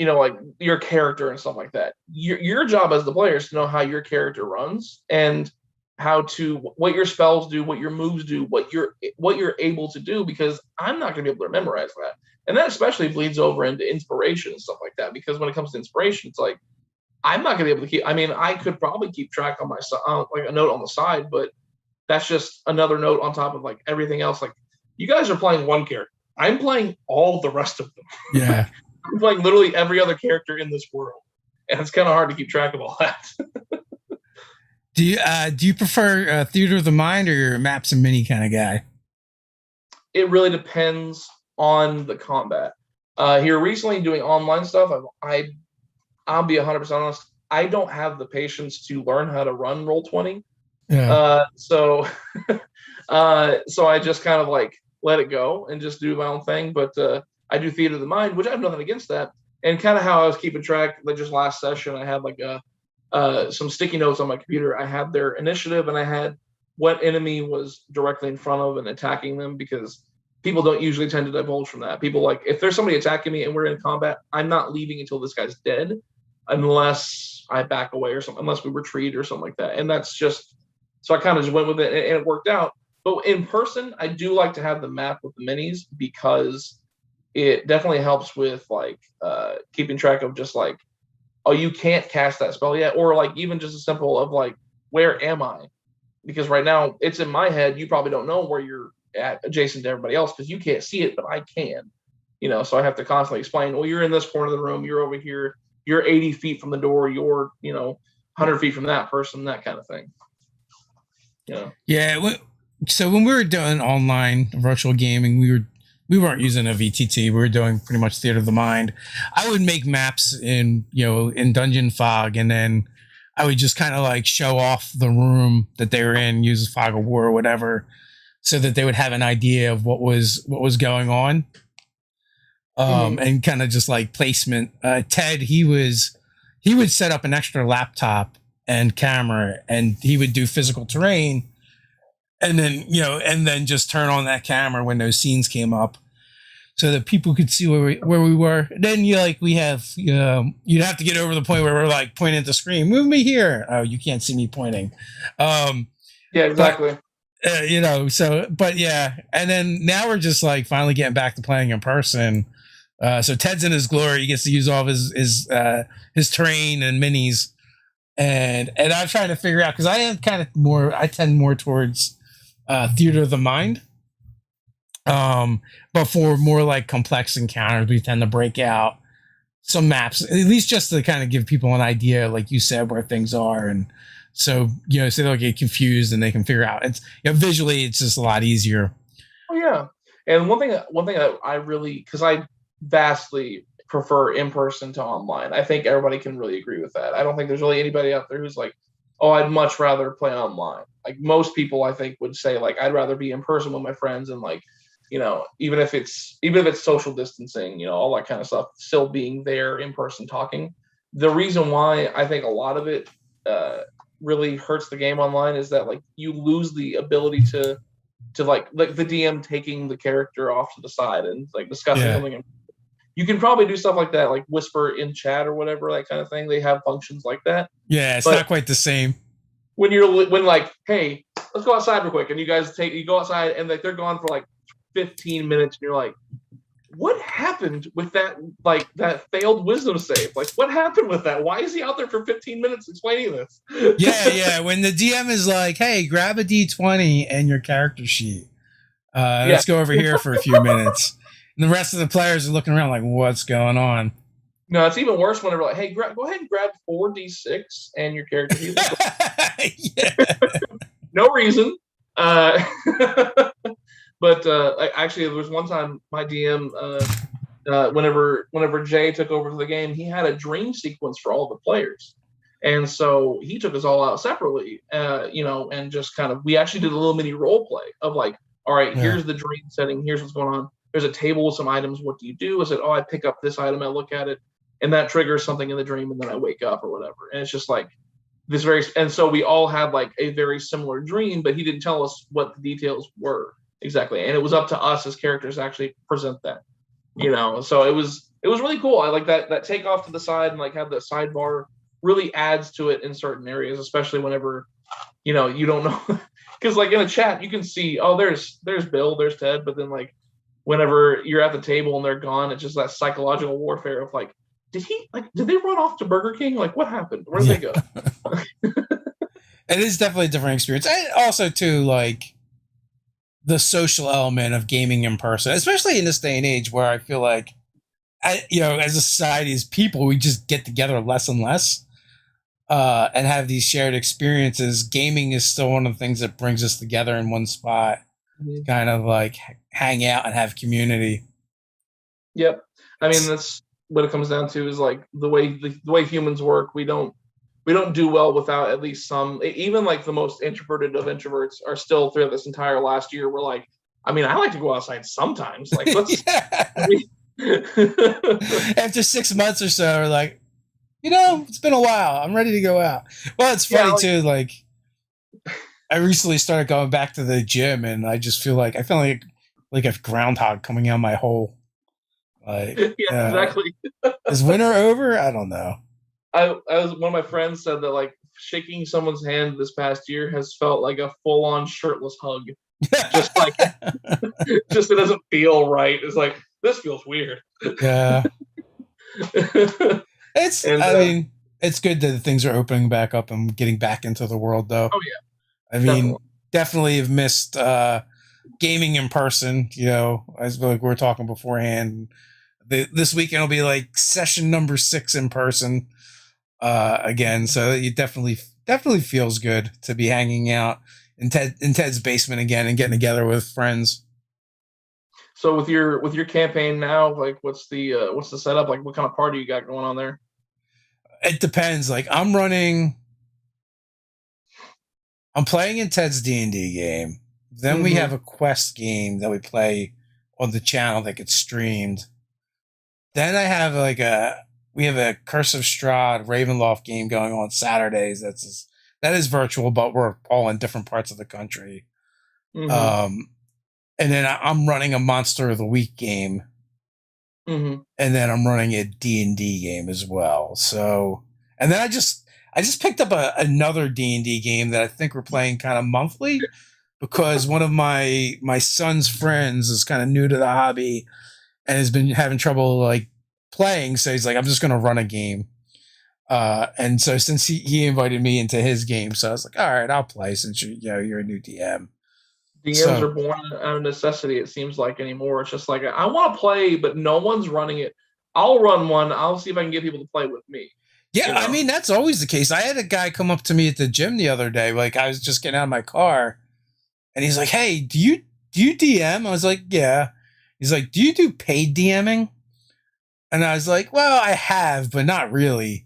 like your character and stuff like that. Your job as the player is to know how your character runs and what your spells do, what your moves do, what you're able to do, because I'm not going to be able to memorize that. And that especially bleeds over into inspiration and stuff like that, because when it comes to inspiration, it's like I'm not going to be able to keep. I mean, I could probably keep track on my like a note on the side, but that's just another note on top of like everything else. Like you guys are playing one character. I'm playing all the rest of them. Yeah. I'm playing literally every other character in this world, and it's kind of hard to keep track of all that. Do you prefer theater of the mind, or your maps and mini kind of guy? It really depends on the combat. Here recently, doing online stuff, I'll be 100% honest. I don't have the patience to learn how to run Roll20. Yeah. So so I just kind of like let it go and just do my own thing. But I do theater of the mind, which I have nothing against that. And kind of how I was keeping track, like just last session, I had like some sticky notes on my computer. I had their initiative and I had what enemy was directly in front of and attacking them, because people don't usually tend to divulge from that. People like, if there's somebody attacking me and we're in combat, I'm not leaving until this guy's dead, unless I back away or something, unless we retreat or something like that. And that's just, so I kind of just went with it and it worked out. But in person, I do like to have the map with the minis, because it definitely helps with like keeping track of just like, oh, you can't cast that spell yet, or like even just a simple of like, where am I? Because right now it's in my head. You probably don't know where you're at adjacent to everybody else because you can't see it, but I can. So I have to constantly explain. Well, you're in this corner of the room. You're over here. You're 80 feet from the door. You're 100 feet from that person. That kind of thing. Yeah. So when we were doing online virtual gaming, we weren't using a VTT. We were doing pretty much theater of the mind. I would make maps in Dungeon Fog, and then I would just kind of like show off the room that they were in, use Fog of War or whatever, so that they would have an idea of what was going on. And kind of just like placement. Ted, he would set up an extra laptop and camera, and he would do physical terrain, and then just turn on that camera when those scenes came up, so that people could see where we were. Then you'd have to get over the point where we're like pointing at the screen, move me here. Oh, you can't see me pointing. Yeah, exactly. But yeah, and then now we're just like finally getting back to playing in person. So Ted's in his glory. He gets to use all of his terrain and minis, and I'm trying to figure out, because I tend more towards theater of the mind. But for more like complex encounters, we tend to break out some maps, at least just to kind of give people an idea, like you said, where things are, and so so they'll get confused and they can figure out. It's visually, it's just a lot easier. Oh yeah, and one thing that I really, because I vastly prefer in person to online. I think everybody can really agree with that. I don't think there's really anybody out there who's like, oh, I'd much rather play online. Like most people, I think, would say like, I'd rather be in person with my friends, and like, even if it's social distancing, all that kind of stuff, still being there in person talking. The reason why I think a lot of it really hurts the game online is that like you lose the ability to like the DM taking the character off to the side and like discussing Yeah. something. You can probably do stuff like that, like whisper in chat or whatever, that kind of thing. They have functions like that. Yeah, it's But not quite the same. when like, hey, let's go outside real quick, and you go outside and like they're gone for like 15 minutes, and you're like, what happened with that, like that failed wisdom save? Like, what happened with that? Why is he out there for 15 minutes explaining this? Yeah, yeah. When the DM is like, "Hey, grab a D20 and your character sheet. Yeah. Let's go over here for a few minutes." And the rest of the players are looking around like, "What's going on?" No, it's even worse whenever like, hey, go ahead and grab 4d6 and your character sheet. Yeah. No reason. Uh, but actually, there was one time my DM, whenever Jay took over the game, he had a dream sequence for all the players, and so he took us all out separately, and just kind of we actually did a little mini role play of like, all right, Yeah. here's the dream setting, here's what's going on. There's a table with some items. What do you do? I said, oh, I pick up this item, I look at it, and that triggers something in the dream, and then I wake up or whatever, and it's just like this very, and so we all had like a very similar dream, but he didn't tell us what the details were exactly, and it was up to us as characters to actually present that, so it was really cool. I like that take off to the side and like have the sidebar really adds to it in certain areas, especially whenever you don't know, because like in a chat you can see, oh, there's Bill, there's Ted, but then like whenever you're at the table and they're gone, it's just that psychological warfare of like, did they run off to Burger King? Like, what happened? Where did they go? It is definitely a different experience. And also, too, like the social element of gaming in person, especially in this day and age where I feel like, as a society, as people, we just get together less and less and have these shared experiences. Gaming is still one of the things that brings us together in one spot, to kind of like hang out and have community. Yep. I mean, that's what it comes down to is like the way humans work. We don't do well without at least some, even like the most introverted of introverts are still throughout this entire last year. We're like, I mean, I like to go outside sometimes. Like, let's. After 6 months or so, we're like, it's been a while. I'm ready to go out. Well, it's funny too. Like, I recently started going back to the gym, and I just feel like a groundhog coming out my hole. Like, yeah, exactly. Is winter over? I don't know. One of my friends said that like shaking someone's hand this past year has felt like a full-on shirtless hug. Just like, just it doesn't feel right. It's like, this feels weird. Yeah. I mean, it's good that things are opening back up and getting back into the world, though. Oh yeah. I mean, definitely have missed gaming in person. As like we were talking beforehand, this weekend will be like session number 6 in person again. So it definitely feels good to be hanging out in Ted's basement again and getting together with friends. So with your campaign now, like what's the setup? Like what kind of party you got going on there? It depends. Like I'm playing in Ted's D&D game. Then we have a quest game that we play on the channel that gets streamed. Then I have we have a Curse of Strahd Ravenloft game going on Saturdays. That is virtual, but we're all in different parts of the country. And then I'm running a Monster of the Week game. And then I'm running a D&D game as well. So, and then I just picked up another D&D game that I think we're playing kind of monthly because one of my son's friends is kind of new to the hobby and has been having trouble like playing. So he's like, I'm just going to run a game. And so since he invited me into his game, so I was like, all right, I'll play since you're a new DM. DMs are born out of necessity, it seems like, anymore. It's just like, I want to play, but no one's running it. I'll run one. I'll see if I can get people to play with me. Yeah, I mean, that's always the case. I had a guy come up to me at the gym the other day. Like, I was just getting out of my car, and he's like, hey, do you DM? I was like, yeah. He's like, do you do paid DMing? And I was like, well, I have, but not really.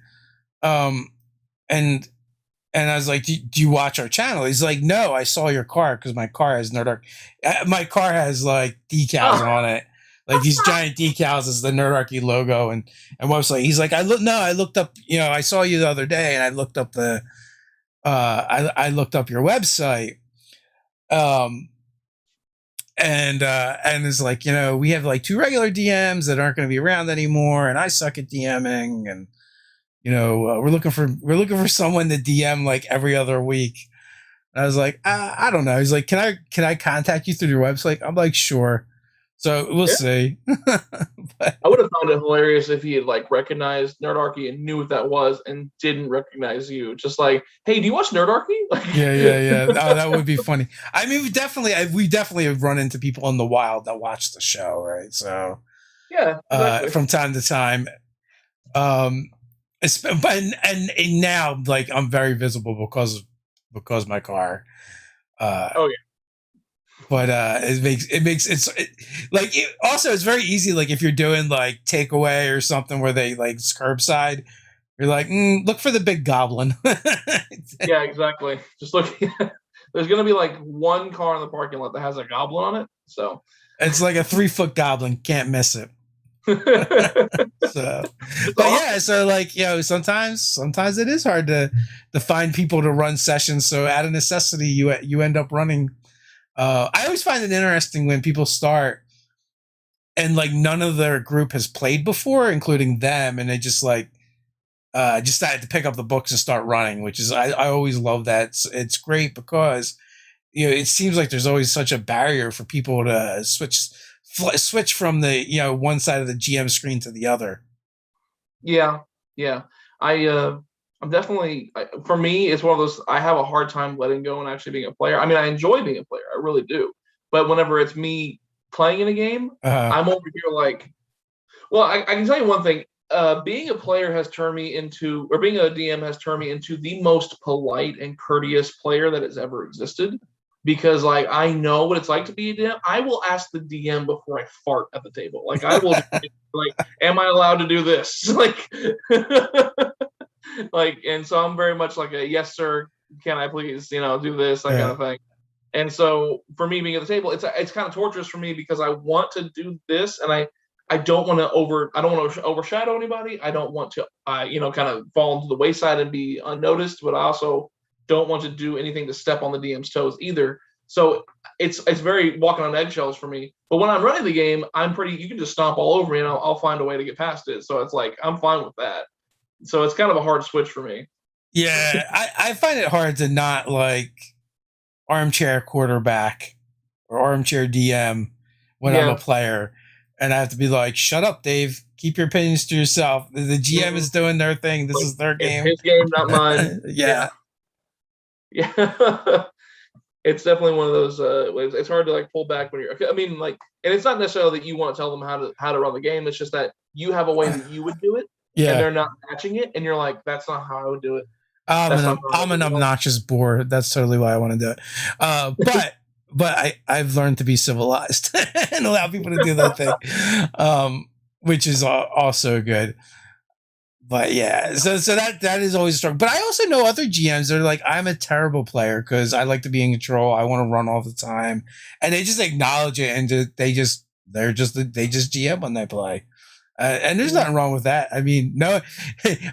And I was like, do you watch our channel? He's like, no, I saw your car because my car has Nerdarchy. My car has like decals on it, like these giant decals as the Nerdarchy logo and website. He's like, I looked up, I saw you the other day and I looked up the I looked up your website, um, and it's like, we have like 2 regular DMs that aren't going to be around anymore, and I suck at DMing, and we're looking for someone to DM like every other week. And I was like, I don't know. He's like, can I contact you through your website? I'm like, sure. So we'll Yeah. see. But, I would have found it hilarious if he had like recognized Nerdarchy and knew what that was and didn't recognize you. Just like, hey, do you watch Nerdarchy? yeah, yeah, yeah. Oh, that would be funny. I mean, we definitely have run into people in the wild that watch the show, right? So, Yeah, exactly. from time to time, um, but and now, like, I'm very visible because my car. Oh yeah. But like, also it's very easy, like if you're doing like takeaway or something where they like curbside, you're like, look for the big goblin. Yeah, exactly. Just look. There's gonna be like one car in the parking lot that has a goblin on it. So It's like a 3-foot goblin, can't miss it. So, but awesome. yeah, so like, sometimes it is hard to find people to run sessions, so out of necessity you end up running. I always find it interesting when people start and like none of their group has played before, including them, and they just like just decided to pick up the books and start running, which is, I always love that. It's great because it seems like there's always such a barrier for people to switch from the one side of the GM screen to the other. Yeah, yeah. I'm definitely for me. It's one of those. I have a hard time letting go and actually being a player. I mean, I enjoy being a player. I really do. But whenever it's me playing in a game, Uh, I'm over here like. Well, I can tell you one thing. Being a player has turned me into, or being a DM has turned me into the most polite and courteous player that has ever existed. Because like I know what it's like to be a DM. I will ask the DM before I fart at the table. Like I will like, am I allowed to do this? Like, like, and so I'm very much like a yes sir. Can I please do this, that kind yeah, of thing. And so for me being at the table, it's kind of torturous for me because I want to do this and I don't want to overshadow anybody. I don't want to kind of fall into the wayside and be unnoticed, but I also don't want to do anything to step on the DM's toes either. So it's very walking on eggshells for me. But when I'm running the game, you can just stomp all over me and I'll find a way to get past it. So it's like I'm fine with that. So it's kind of a hard switch for me. yeah. I find it hard to not like armchair quarterback or armchair DM when I'm a Yeah. player, and I have to be like, "Shut up, Dave. Keep your opinions to yourself. The GM Mhm. is doing their thing. This Like is their it's game." his game, not mine. Yeah. Yeah, Yeah. It's definitely one of those ways. It's hard to like pull back when you're. I mean, like, and it's not necessarily that you want to tell them how to run the game. It's just that you have a way that you would do it, and yeah. they're not matching it, and you're like, that's not how I would do it. I'm That's an not how I I'm an would do it. obnoxious bore. That's totally why I want to do it. But I've learned to be civilized and allow people to do their thing, which is also good. But yeah, so that is always strong. But I also know other GMs that are like, I'm a terrible player because I like to be in control. I want to run all the time, and they just acknowledge it, and they just GM when they play. And there's nothing wrong with that. I mean, no,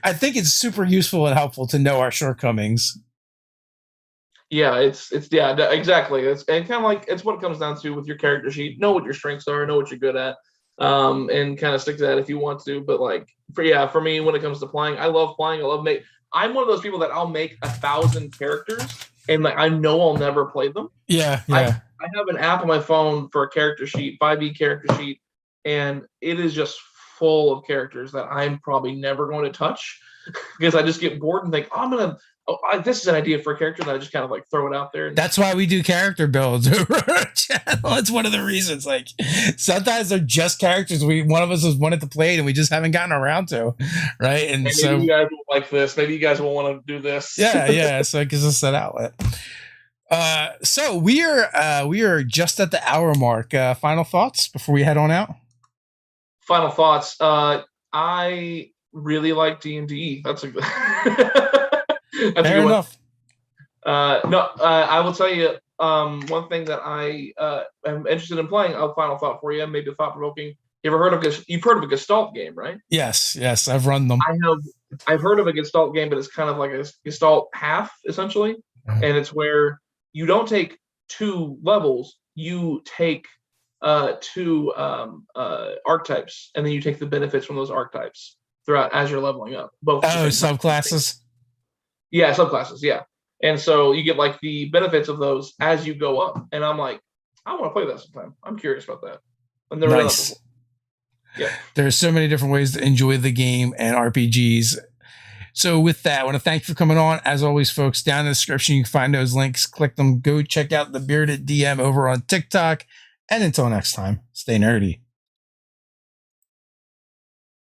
I think it's super useful and helpful to know our shortcomings. Yeah, it's yeah, exactly. It's and kind of like it's what it comes down to with your character sheet. Know what your strengths are, know what you're good at, and kind of stick to that if you want to. But like for me, when it comes to playing, I love playing. I love make. I'm one of those people that I'll make 1,000 characters, and like I know I'll never play them. Yeah, I yeah. I have an app on my phone for a character sheet, 5e character sheet, and it is just full of characters that I'm probably never going to touch because I just get bored and think, this is an idea for a character, and I just kind of like throw it out there. And That's why we do character builds over our channel. It's one of the reasons. Like, sometimes they're just characters one of us has wanted to play it and we just haven't gotten around to, right? And maybe so, you guys will like this. Maybe you guys will want to do this. yeah. So it gives us that outlet. So we are just at the hour mark. Final thoughts before we head on out. Final thoughts. I really like D&D. That's a good. That's Fair a good enough. one. No, I will tell you. One thing that I am interested in playing. A final thought for you, maybe thought provoking. You've heard of a Gestalt game, right? Yes, I've run them. I have I've heard of a Gestalt game, but it's kind of like a Gestalt half essentially, and it's where you don't take 2 levels, you take two archetypes, and then you take the benefits from those archetypes throughout as you're leveling up. Both at the same time. Subclasses. Yeah, subclasses. Yeah, and so you get like the benefits of those as you go up. And I'm like, I want to play that sometime. I'm curious about that. I've never done that before. Yeah. There's so many different ways to enjoy the game and RPGs. So with that, I want to thank you for coming on. As always, folks, down in the description, you can find those links. Click them. Go check out the Bearded DM over on TikTok. And until next time, stay nerdy.